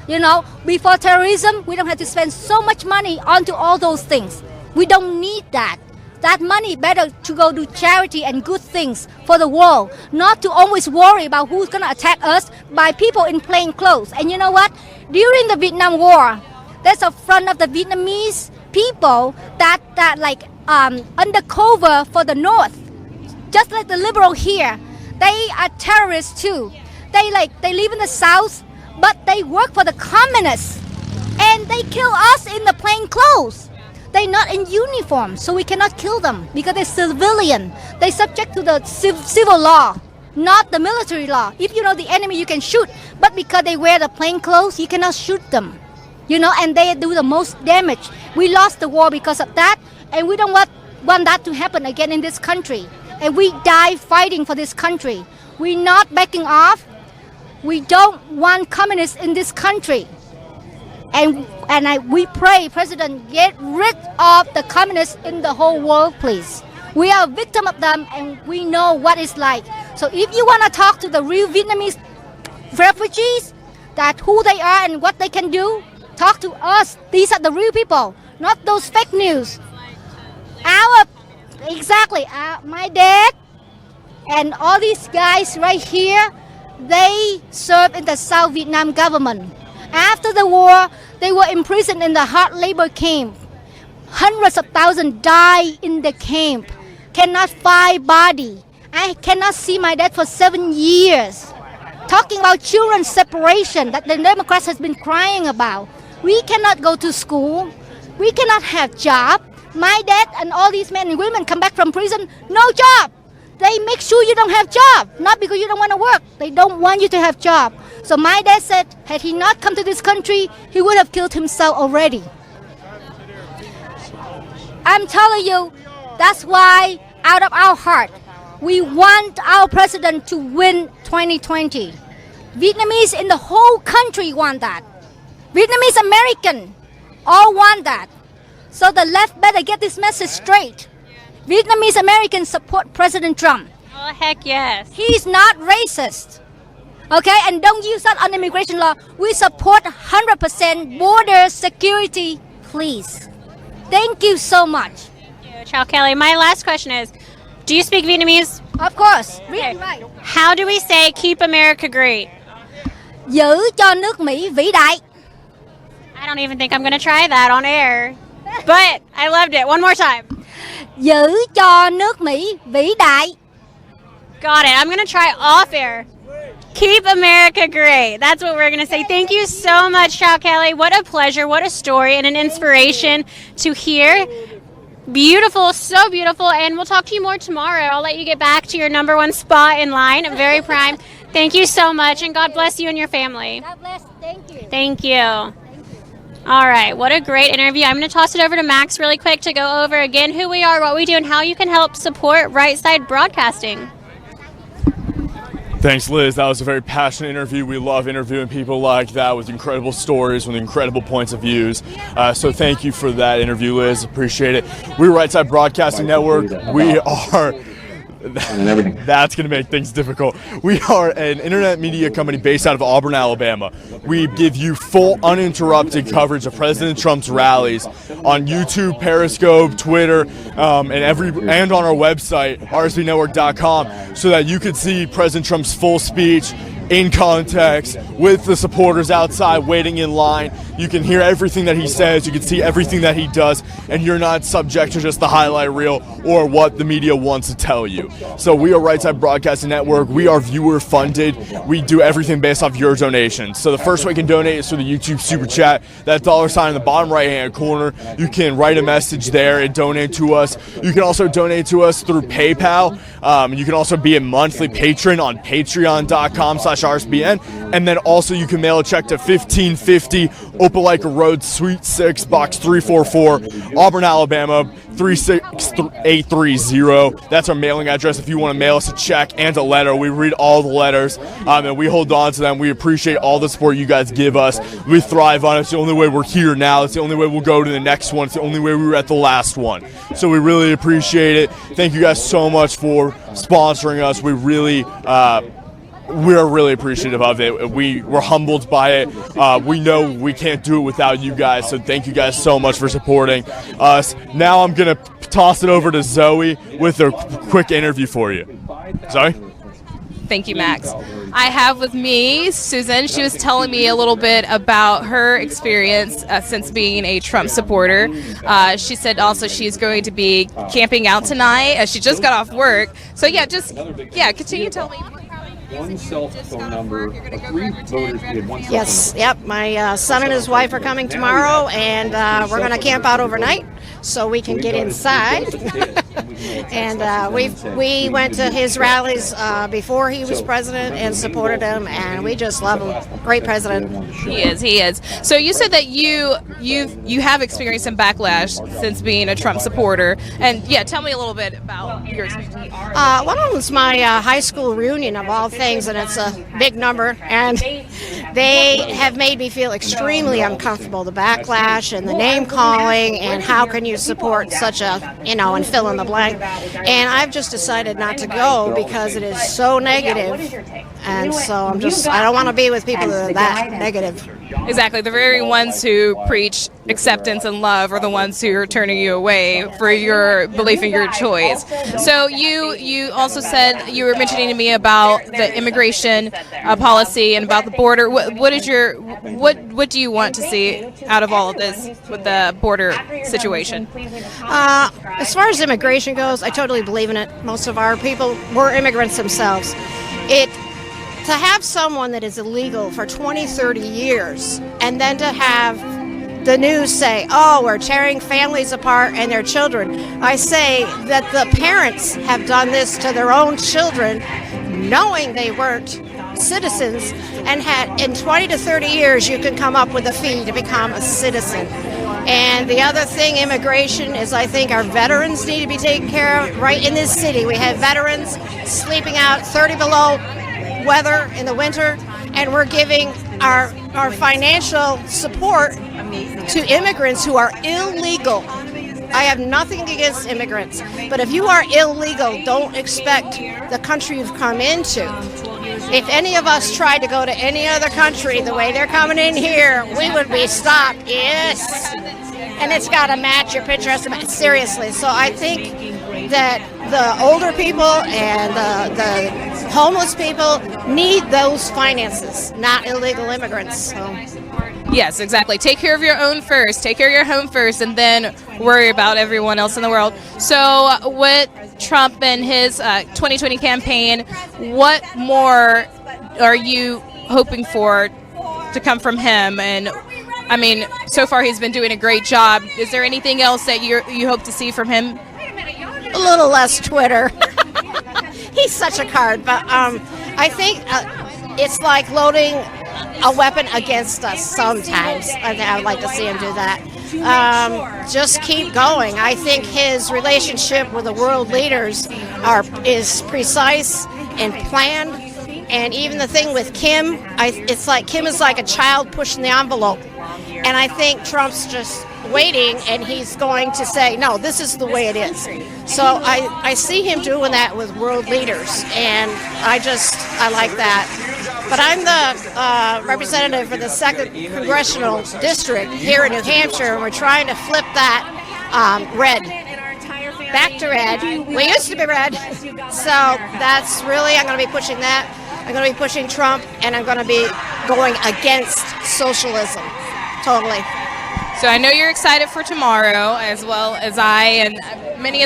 You know, before terrorism, we don't have to spend so much money onto all those things. We don't need that. That money better to go do charity and good things for the world, not to always worry about who's going to attack us by people in plain clothes. And you know what? During the Vietnam War, That's a front of the Vietnamese people that like undercover for the North. Just like the liberal here, they are terrorists too. They live in the South, but they work for the communists, and they kill us in the plain clothes. They're not in uniform, so we cannot kill them because they're civilian. They subject to the civil law, not the military law. If you know the enemy, you can shoot, but because they wear the plain clothes, you cannot shoot them. And they do the most damage. We lost the war because of that, and we don't want that to happen again in this country. And we die fighting for this country. We're not backing off. We don't want communists in this country. We pray, President, get rid of the communists in the whole world, please. We are a victim of them, and we know what it's like. So if you want to talk to the real Vietnamese refugees, that who they are and what they can do, talk to us. These are the real people, not those fake news. My dad and all these guys right here, they served in the South Vietnam government. After the war, they were imprisoned in the hard labor camp. Hundreds of thousands died in the camp. Cannot find body. I cannot see my dad for 7 years. Talking about children's separation that the Democrats has been crying about. We cannot go to school. We cannot have job. My dad and all these men and women come back from prison, no job. They make sure you don't have job, not because you don't want to work. They don't want you to have job. So my dad said, had he not come to this country, he would have killed himself already. I'm telling you, that's why out of our heart, we want our president to win 2020. Vietnamese in the whole country want that. Vietnamese American all want that. So the left better get this message straight. Vietnamese Americans support President Trump. Oh, heck yes. He's not racist. Okay, and don't use that on immigration law. We support 100% border security, please. Thank you so much. Thank you, Chow Kelly. My last question is, do you speak Vietnamese? Of course. Read Okay. and write. How do we say keep America great? Giữ cho nước Mỹ vĩ đại. I don't even think I'm going to try that on air. But I loved it. One more time. Giữ cho nước Mỹ vĩ đại. Got it. I'm going to try off air. Keep America great. That's what we're going to say. Thank you so much, Chow Kelly. What a pleasure, what a story, and an inspiration to hear. Beautiful, so beautiful. And we'll talk to you more tomorrow. I'll let you get back to your number one spot in line. I'm very prime. Thank you so much, and God bless you and your family. God bless. Thank you. Thank you. All right, what a great interview. I'm going to toss it over to Max really quick to go over again who we are, what we do, and how you can help support Right Side Broadcasting. Thanks, Liz. That was a very passionate interview. We love interviewing people like that with incredible stories, with incredible points of views. So thank you for that interview, Liz. Appreciate it. We're Right Side Broadcasting Network. We are... That's going to make things difficult. We are an internet media company based out of Auburn, Alabama. We give you full, uninterrupted coverage of President Trump's rallies on YouTube, Periscope, Twitter, and on our website, RSBNetwork.com, so that you could see President Trump's full speech in context with the supporters outside waiting in line. You can hear everything that he says, you can see everything that he does, and you're not subject to just the highlight reel or what the media wants to tell you. So we are Right Side Broadcasting Network. We are viewer funded. We do everything based off your donations. So the first way you can donate is through the YouTube Super Chat. That $sign in the bottom right hand corner. You can write a message there and donate to us. You can also donate to us through PayPal. You can also be a monthly patron on patreon.com/RSBN. And then also you can mail a check to 1550 Opelika Road, Suite 6, Box 344, Auburn, Alabama, 36830. That's our mailing address if you want to mail us a check and a letter. We read all the letters, and we hold on to them. We appreciate all the support you guys give us. We thrive on it. It's the only way we're here now. It's the only way we'll go to the next one. It's the only way we were at the last one. So we really appreciate it. Thank you guys so much for sponsoring us. We are really appreciative of it. We're humbled by it. We know we can't do it without you guys, so thank you guys so much for supporting us. Now I'm going to toss it over to Zoe with a quick interview for you. Zoe? Thank you, Max. I have with me Susan. She was telling me a little bit about her experience since being a Trump supporter. She said also she's going to be camping out tonight. She just got off work. So continue to tell me. One cell phone number, 3 voters get one cell Yes, phone number. yep. My son and his wife are coming tomorrow, and we're going to camp out overnight so we can get inside. And we went to his rallies before he was president and supported him, and we just love him. Great president. He is. So you said that you have experienced some backlash since being a Trump supporter, and tell me a little bit about your experience. One of them's my high school reunion of all things, and it's a big number, and they have made me feel extremely uncomfortable. The backlash and the name calling, and how can you support such a, and fill in the blank. And I've just decided not to go because it is so negative, and so I don't want to be with people that are that negative. Exactly. The very ones who preach acceptance and love are the ones who are turning you away for your belief in your choice. So you also said, you were mentioning to me about the immigration policy and about the border. What do you want to see out of all of this with the border situation? As far as immigration goes, I totally believe in it. Most of our people were immigrants themselves. To have someone that is illegal for 20, 30 years, and then to have the news say, oh, we're tearing families apart and their children. I say that the parents have done this to their own children, knowing they weren't citizens, and had in 20 to 30 years you can come up with a fee to become a citizen. And the other thing, immigration, is I think our veterans need to be taken care of. Right in this city, we have veterans sleeping out 30 below weather in the winter, and we're giving our financial support to immigrants who are illegal. I have nothing against immigrants, but if you are illegal, don't expect the country you've come into. If any of us tried to go to any other country the way they're coming in here, we would be stopped. Yes. And it's got to match your picture. Seriously. So I think that the older people and the homeless people need those finances, not illegal immigrants. So. Yes, exactly. Take care of your own first. Take care of your home first, and then worry about everyone else in the world. So with Trump and his 2020 campaign, what more are you hoping for to come from him? And I mean, so far he's been doing a great job. Is there anything else that you hope to see from him? A little less Twitter. He's such a card, but I think it's like loading a weapon against us sometimes. I would like to see him do that. Just keep going. I think his relationship with the world leaders is precise and planned. And even the thing with Kim, it's like Kim is like a child pushing the envelope. And I think Trump's just waiting, and he's going to say, no, this is the way it is. So I see him doing that with world leaders, and I like that. But I'm the representative for the 2nd Congressional District here in New Hampshire, and we're trying to flip that red back to red. We used to be red. So that's really, I'm going to be pushing that. I'm going to be pushing Trump, and I'm going to be going against socialism. Totally. So I know you're excited for tomorrow, as well as I and many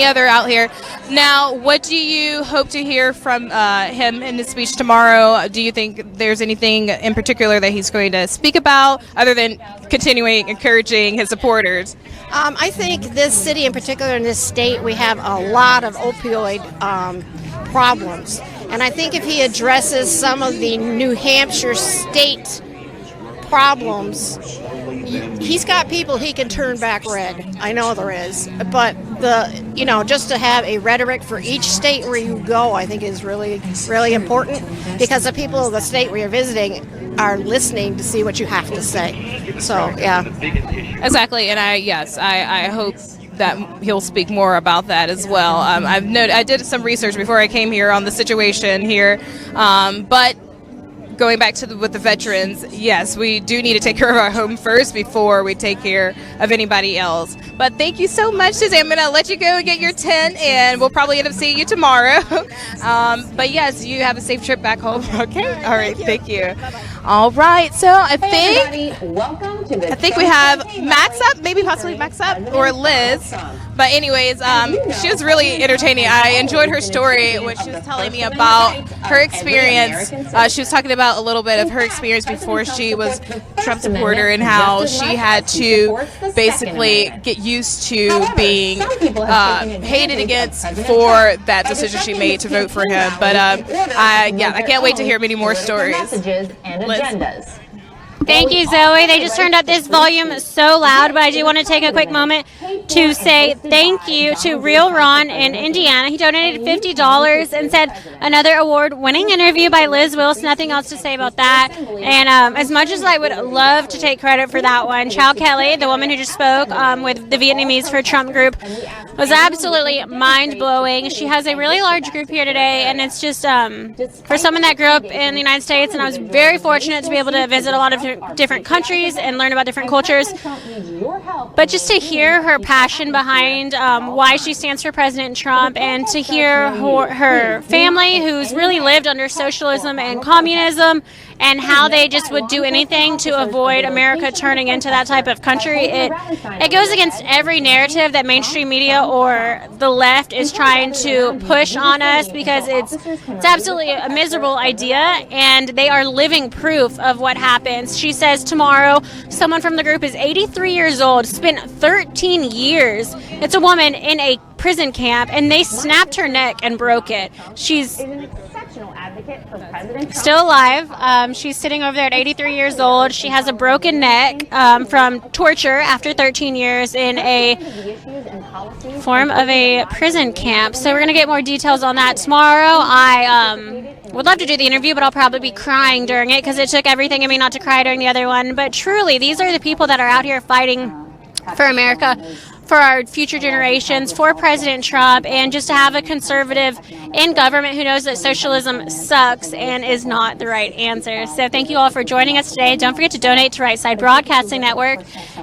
other out here. Now, what do you hope to hear from him in his speech tomorrow? Do you think there's anything in particular that he's going to speak about, other than continuing encouraging his supporters? I think this city in particular, in this state, we have a lot of opioid problems. And I think if he addresses some of the New Hampshire state problems, he's got people he can turn back red. I know there is. But just to have a rhetoric for each state where you go, I think is really, really important, because the people of the state where you're visiting are listening to see what you have to say. So, yeah. Exactly. And I hope that he'll speak more about that as well. I did some research before I came here on the situation here, but going back to with the veterans, yes, we do need to take care of our home first before we take care of anybody else. But thank you so much, Susie. I'm going to let you go and get your tent, and we'll probably end up seeing you tomorrow. But yes, you have a safe trip back home. Okay? All right. Thank you. All right. So I think we have Max up, maybe possibly Max up, or Liz. But anyways, she was really entertaining. I enjoyed her story when she was telling me about her experience. She was talking about a little bit of her experience before she was a Trump supporter and how she had to basically get used to being hated against for that decision she made to vote for him. But I can't wait to hear many more stories. Liz. Thank you, Zoe. They just turned up this volume so loud, but I do want to take a quick moment to say thank you to Real Ron in Indiana. He donated $50 and said another award-winning interview by Liz Willis. Nothing else to say about that. And as much as I would love to take credit for that one, Chow Kelly, the woman who just spoke with the Vietnamese for Trump group, was absolutely mind-blowing. She has a really large group here today, and it's just for someone that grew up in the United States, and I was very fortunate to be able to visit a lot of different countries and learn about different cultures. But just to hear her passion behind why she stands for President Trump, and to hear her family who's really lived under socialism and communism, and how they just would do anything to avoid America turning into that type of country. It goes against every narrative that mainstream media or the left is trying to push on us, because it's absolutely a miserable idea, and they are living proof of what happens. She says tomorrow someone from the group is 83 years old, spent 13 years. It's a woman in a prison camp, and they snapped her neck and broke it. She's still alive. She's sitting over there at 83 years old. She has a broken neck from torture after 13 years in a form of a prison camp. So we're going to get more details on that tomorrow. I would love to do the interview, but I'll probably be crying during it, because it took everything in me not to cry during the other one. But truly, these are the people that are out here fighting for America, for our future generations, for President Trump, and just to have a conservative in government who knows that socialism sucks and is not the right answer. So thank you all for joining us today. Don't forget to donate to Right Side Broadcasting Network.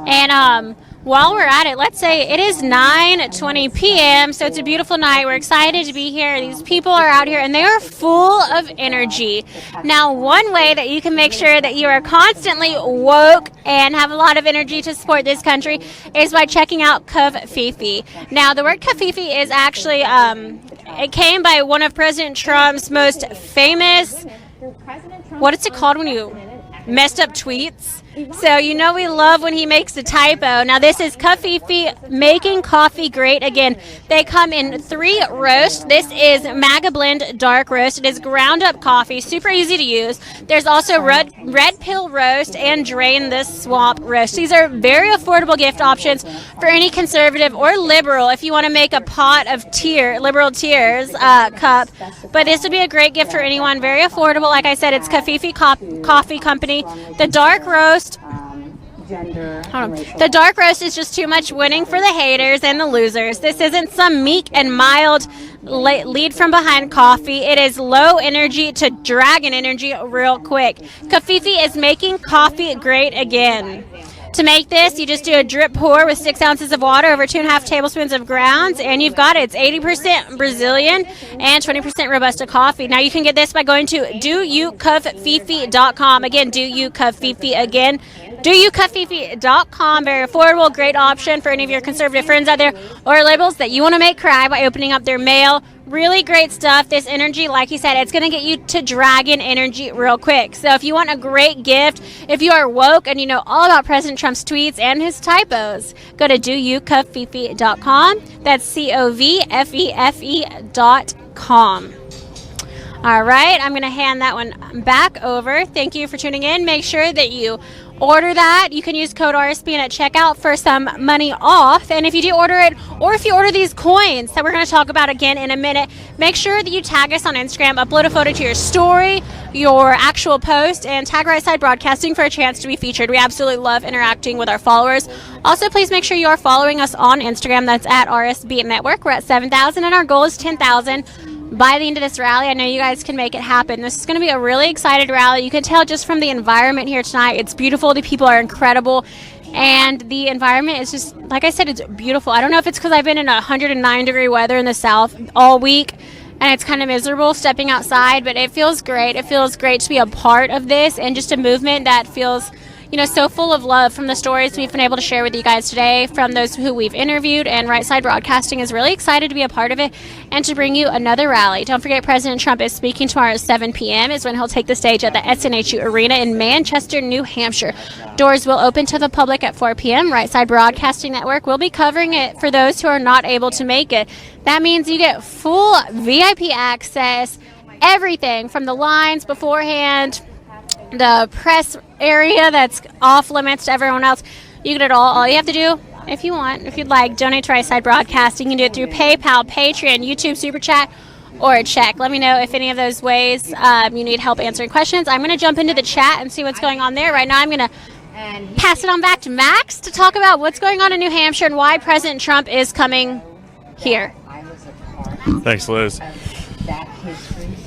And while we're at it, let's say it is 9:20 p.m., so it's a beautiful night. We're excited to be here. These people are out here, and they are full of energy. Now, one way that you can make sure that you are constantly woke and have a lot of energy to support this country is by checking out Kafifi. Now, the word Kafifi is actually, it came by one of President Trump's most famous, what is it called when you messed up tweets? So you know we love when he makes a typo. Now this is Kafifi, making coffee great again. They come in 3 roasts. This is Maga Blend Dark Roast. It is ground up coffee, super easy to use. There's also Red Pill Roast and Drain the Swamp Roast. These are very affordable gift options for any conservative or liberal if you want to make a pot of liberal tears cup. But this would be a great gift for anyone, very affordable. Like I said, it's Kafifi Coffee Company. The Dark Roast, the dark roast is just too much winning for the haters and the losers. This isn't some meek and mild lead from behind coffee. It is low energy to dragon energy real quick. Kafifi is making coffee great again. To make this, you just do a drip pour with 6 ounces of water over 2.5 tablespoons of grounds, and you've got it. It's 80% Brazilian and 20% Robusta coffee. Now, you can get this by going to doyoukafifi.com. Again, doyoukafifi.com. Very affordable, great option for any of your conservative friends out there or liberals that you want to make cry by opening up their mail. Really great stuff. This energy, like he said, it's going to get you to dragon energy real quick. So if you want a great gift, if you are woke and you know all about President Trump's tweets and his typos, go to doyoukafifi.com. That's COVFEFE.com. All right, I'm going to hand that one back over. Thank you for tuning in. Make sure that you order that. You can use code RSBN at checkout for some money off. And if you do order it, or if you order these coins that we're going to talk about again in a minute, make sure that you tag us on Instagram, upload a photo to your story, your actual post, and tag Right Side Broadcasting for a chance to be featured. We absolutely love interacting with our followers. Also, please make sure you are following us on Instagram. That's at RSBN Network. We're at 7,000, and our goal is 10,000. by the end of this rally. I know you guys can make it happen. This is going to be a really excited rally. You can tell just from the environment here tonight. It's beautiful. The people are incredible. And the environment is just, like I said, it's beautiful. I don't know if it's because I've been in 109-degree weather in the South all week, and it's kind of miserable stepping outside, but it feels great. It feels great to be a part of this and just a movement that feels, so full of love from the stories we've been able to share with you guys today, from those who we've interviewed. And Right Side Broadcasting is really excited to be a part of it and to bring you another rally. Don't forget, President Trump is speaking tomorrow at 7 p.m. is when he'll take the stage at the SNHU Arena in Manchester, New Hampshire. Doors will open to the public at 4 p.m. Right Side Broadcasting Network will be covering it for those who are not able to make it. That means you get full VIP access, everything from the lines beforehand, the press area that's off limits to everyone else. You get it all. All you have to do, if you'd like, donate to Right Side Broadcasting. You can do it through PayPal, Patreon, YouTube Super Chat, or a check. Let me know if any of those ways you need help answering questions. I'm going to jump into the chat and see what's going on there. Right now I'm going to pass it on back to Max to talk about what's going on in New Hampshire and why President Trump is coming here. Thanks, Liz.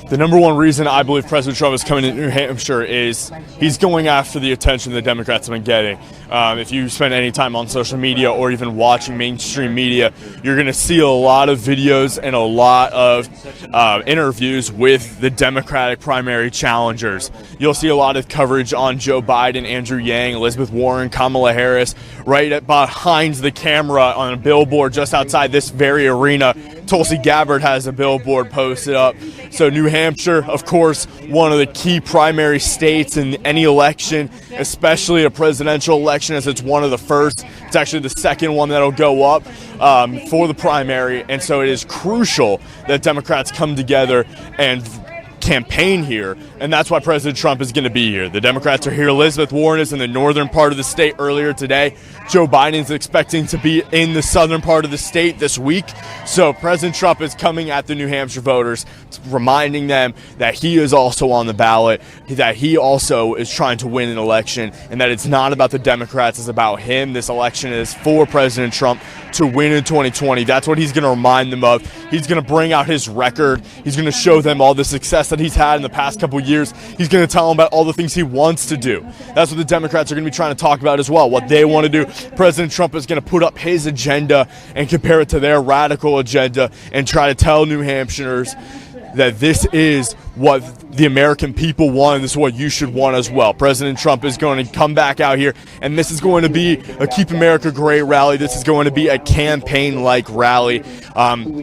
The number one reason I believe President Trump is coming to New Hampshire is he's going after the attention the Democrats have been getting. If you spend any time on social media or even watching mainstream media, you're going to see a lot of videos and a lot of interviews with the Democratic primary challengers. You'll see a lot of coverage on Joe Biden, Andrew Yang, Elizabeth Warren, Kamala Harris, right behind the camera on a billboard just outside this very arena. Tulsi Gabbard has a billboard posted up. So New Hampshire, of course, one of the key primary states in any election, especially a presidential election, as it's one of the first. It's actually the second one that'll go up for the primary. And so it is crucial that Democrats come together and campaign here, and that's why President Trump is going to be here. The Democrats are here. Elizabeth Warren is in the northern part of the state earlier today. Joe Biden is expecting to be in the southern part of the state this week. So President Trump is coming at the New Hampshire voters, reminding them that he is also on the ballot, that he also is trying to win an election, and that it's not about the Democrats, it's about him. This election is for President Trump to win in 2020. That's what he's going to remind them of. He's going to bring out his record. He's going to show them all the success that he's had in the past couple years. He's going to tell them about all the things he wants to do. That's what the Democrats are going to be trying to talk about as well, what they want to do. President Trump is going to put up his agenda and compare it to their radical agenda and try to tell New Hampshireers that this is what the American people want, and this is what you should want as well. President Trump is going to come back out here, and this is going to be a Keep America Great rally. This is going to be a campaign-like rally.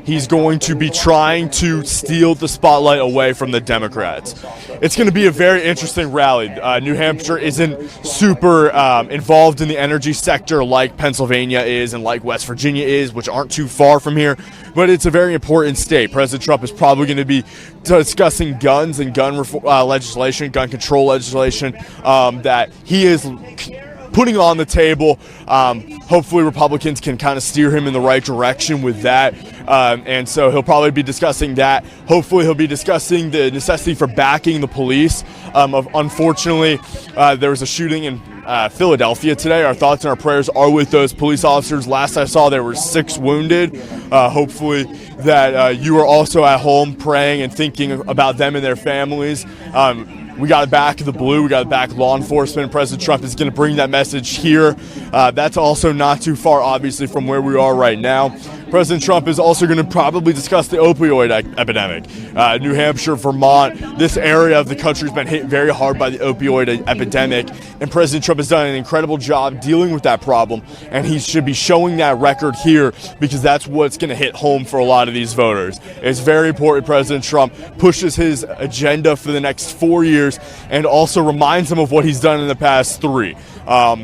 He's going to be trying to steal the spotlight away from the Democrats. It's going to be a very interesting rally. New Hampshire isn't super involved in the energy sector like Pennsylvania is and like West Virginia is, which aren't too far from here, but it's a very important state. President Trump is probably going to be discussing guns and gun legislation, gun control legislation that he is putting on the table. Hopefully Republicans can kind of steer him in the right direction with that. And so he'll probably be discussing that. Hopefully he'll be discussing the necessity for backing the police. Unfortunately, there was a shooting in Philadelphia today. Our thoughts and our prayers are with those police officers. Last I saw, there were 6 wounded. Hopefully that you are also at home praying and thinking about them and their families. We got to back the blue. We got to back law enforcement. President Trump is going to bring that message here. That's also not too far, obviously, from where we are right now. President Trump is also going to probably discuss the opioid epidemic. New Hampshire, Vermont, this area of the country has been hit very hard by the opioid epidemic, and President Trump has done an incredible job dealing with that problem, and he should be showing that record here because that's what's going to hit home for a lot of these voters. It's very important President Trump pushes his agenda for the next 4 years and also reminds them of what he's done in the past 3.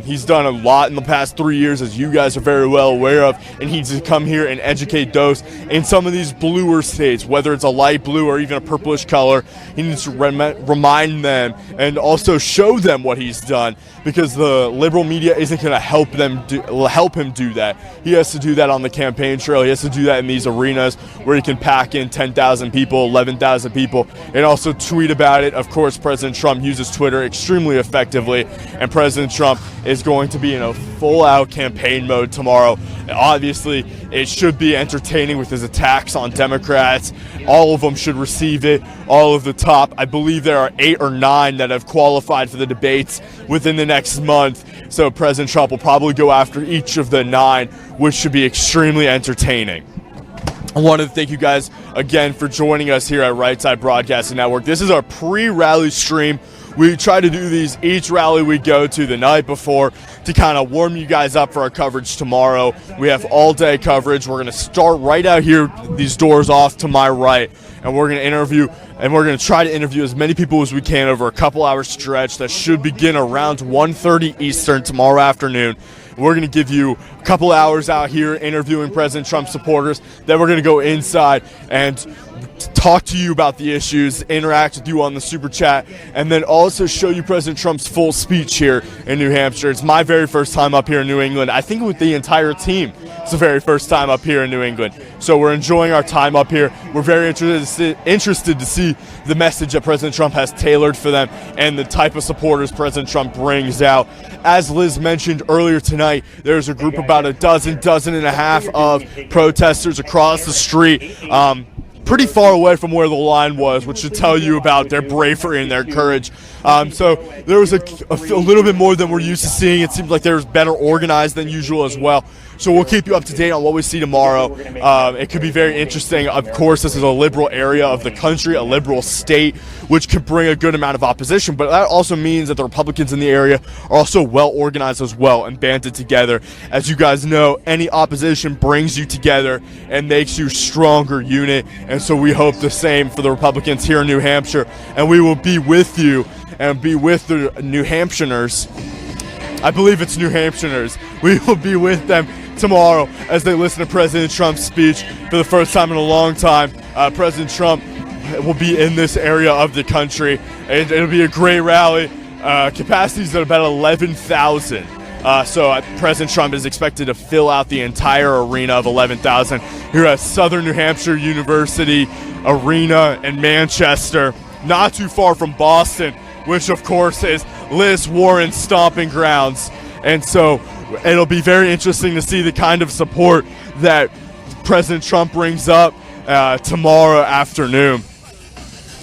He's done a lot in the past 3 years, as you guys are very well aware of, and he needs to come here and educate those in some of these bluer states, whether it's a light blue or even a purplish color. He needs to remind them and also show them what he's done, because the liberal media isn't going to help him do that. He has to do that on the campaign trail. He has to do that in these arenas where he can pack in 10,000 people, 11,000 people, and also tweet about it. Of course, President Trump uses Twitter extremely effectively, and President Trump is going to be in a full-out campaign mode tomorrow Obviously, it should be entertaining with his attacks on Democrats. All of them should receive it, all of the top. I believe there are 8 or 9 that have qualified for the debates within the next month. So President Trump will probably go after each of the 9, which should be extremely entertaining. I want to thank you guys again for joining us here at Right Side Broadcasting Network. This is our pre-rally stream. We try to do these each rally we go to the night before to kind of warm you guys up for our coverage tomorrow. We have all-day coverage. We're going to start right out here, these doors off to my right, and we're going to try to interview as many people as we can over a couple-hour stretch that should begin around 1:30 Eastern tomorrow afternoon. We're going to give you a couple hours out here interviewing President Trump supporters. Then we're going to go inside and talk to you about the issues, interact with you on the Super Chat, and then also show you President Trump's full speech here in New Hampshire. It's my very first time up here in New England. I think with the entire team, it's the very first time up here in New England. So we're enjoying our time up here. We're very interested to see the message that President Trump has tailored for them and the type of supporters President Trump brings out. As Liz mentioned earlier tonight, there's a group about a dozen and a half of protesters across the street, pretty far away from where the line was, which should tell you about their bravery and their courage. So there was a little bit more than we're used to seeing. It seems like they're better organized than usual as well. So we'll keep you up to date on what we see tomorrow. It could be very interesting. Of course, this is a liberal area of the country, a liberal state, which could bring a good amount of opposition. But that also means that the Republicans in the area are also well organized as well and banded together. As you guys know, any opposition brings you together and makes you a stronger unit. And so we hope the same for the Republicans here in New Hampshire. And we will be with you and be with the New Hampshireers. I believe it's New Hampshireers. We will be with them tomorrow as they listen to President Trump's speech for the first time in a long time. President Trump will be in this area of the country. It'll be a great rally. Capacity is at about 11,000. So President Trump is expected to fill out the entire arena of 11,000 here at Southern New Hampshire University Arena in Manchester, not too far from Boston, which of course is Liz Warren's stomping grounds. And so it'll be very interesting to see the kind of support that President Trump brings up tomorrow afternoon.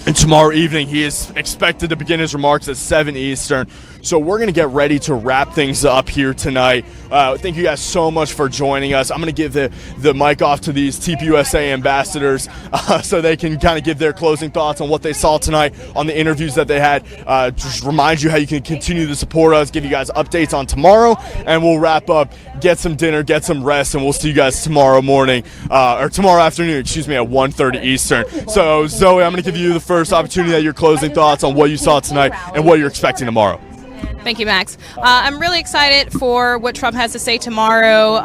And tomorrow evening, he is expected to begin his remarks at 7 Eastern. So we're going to get ready to wrap things up here tonight. Thank you guys so much for joining us. I'm going to give the mic off to these TPUSA ambassadors so they can kind of give their closing thoughts on what they saw tonight, on the interviews that they had. Just remind you how you can continue to support us, give you guys updates on tomorrow, and we'll wrap up, get some dinner, get some rest, and we'll see you guys tomorrow morning, or tomorrow afternoon, at 1:30 Eastern. So Zoe, I'm going to give you the first opportunity at your closing thoughts on what you saw tonight and what you're expecting tomorrow. Thank you, Max. I'm really excited for what Trump has to say tomorrow.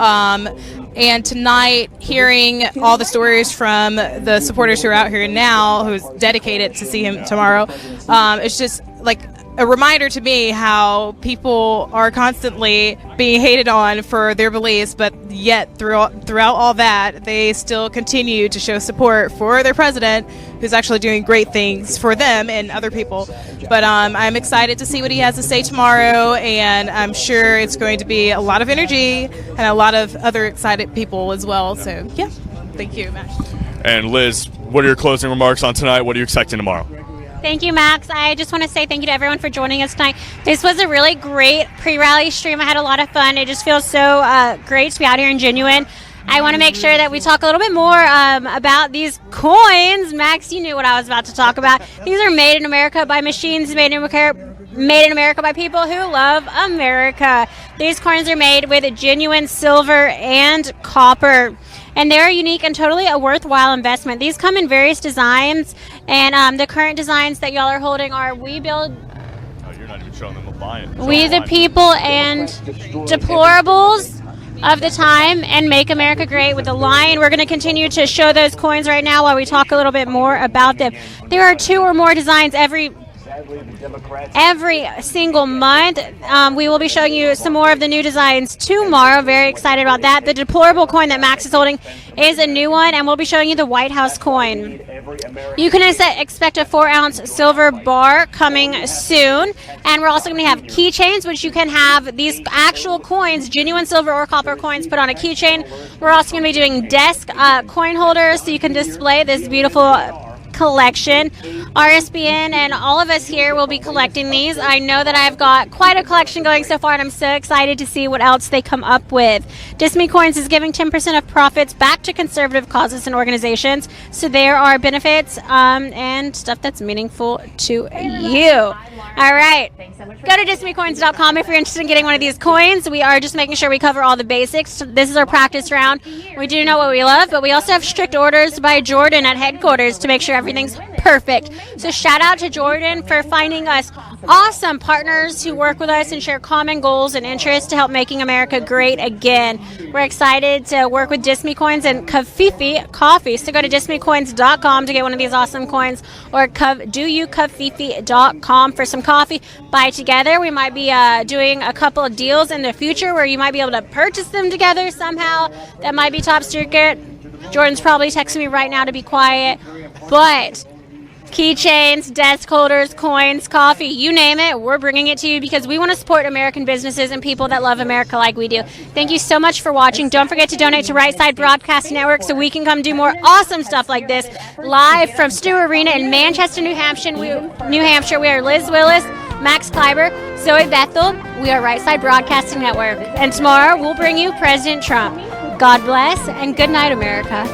And tonight, hearing all the stories from the supporters who are out here now, who's dedicated to see him tomorrow, it's just like a reminder to me how people are constantly being hated on for their beliefs, but yet throughout all that, they still continue to show support for their president, who's actually doing great things for them and other people. But I'm excited to see what he has to say tomorrow, and I'm sure it's going to be a lot of energy and a lot of other excited people as well. So, yeah, thank you, Max. And Liz, what are your closing remarks on tonight? What are you expecting tomorrow? Thank you, Max. I just want to say thank you to everyone for joining us tonight. This was a really great pre-rally stream. I had a lot of fun. It just feels so great to be out here in Genuine. I want to make sure that we talk a little bit more about these coins. Max, you knew what I was about to talk about. These are made in America by machines, made in America by people who love America. These coins are made with genuine silver and copper, and they're unique and totally a worthwhile investment. These come in various designs, and the current designs that y'all are holding are We Build... Oh, you're not even showing them a buy-in. We the People and Deplorables of the Time and Make America Great with the lion. We're going to continue to show those coins right now while we talk a little bit more about them. There are 2 or more designs every every single month. We will be showing you some more of the new designs tomorrow. Very excited about that. The deplorable coin that Max is holding is a new one, and we'll be showing you the White House coin. You can expect a 4-ounce silver bar coming soon, and we're also going to have keychains, which you can have these actual coins, genuine silver or copper coins, put on a keychain. We're also going to be doing desk coin holders, so you can display this beautiful collection. RSBN and all of us here will be collecting these. I know that I've got quite a collection going so far, and I'm so excited to see what else they come up with. Disney Coins is giving 10% of profits back to conservative causes and organizations, so there are benefits and stuff that's meaningful to you. All right, go to DisneyCoins.com if you're interested in getting one of these coins. We are just making sure we cover all the basics. This is our practice round. We do know what we love, but we also have strict orders by Jordan at headquarters to make sure everything's perfect. So shout out to Jordan for finding us awesome partners who work with us and share common goals and interests to help making America great again. We're excited to work with Disney Coins and Kafifi Coffee. So go to DisneyCoins.com to get one of these awesome coins, or doyoukafifi.com for some coffee. Buy together. We might be doing a couple of deals in the future where you might be able to purchase them together somehow. That might be top secret. Jordan's probably texting me right now to be quiet. But keychains, desk holders, coins, coffee, you name it, we're bringing it to you because we want to support American businesses and people that love America like we do. Thank you so much for watching. Don't forget to donate to Right Side Broadcast Network so we can come do more awesome stuff like this live from Stu Arena in Manchester, New Hampshire. We are Liz Willis, Max Kleiber, Zoe Bethel. We are Right Side Broadcasting Network. And tomorrow we'll bring you President Trump. God bless and good night, America.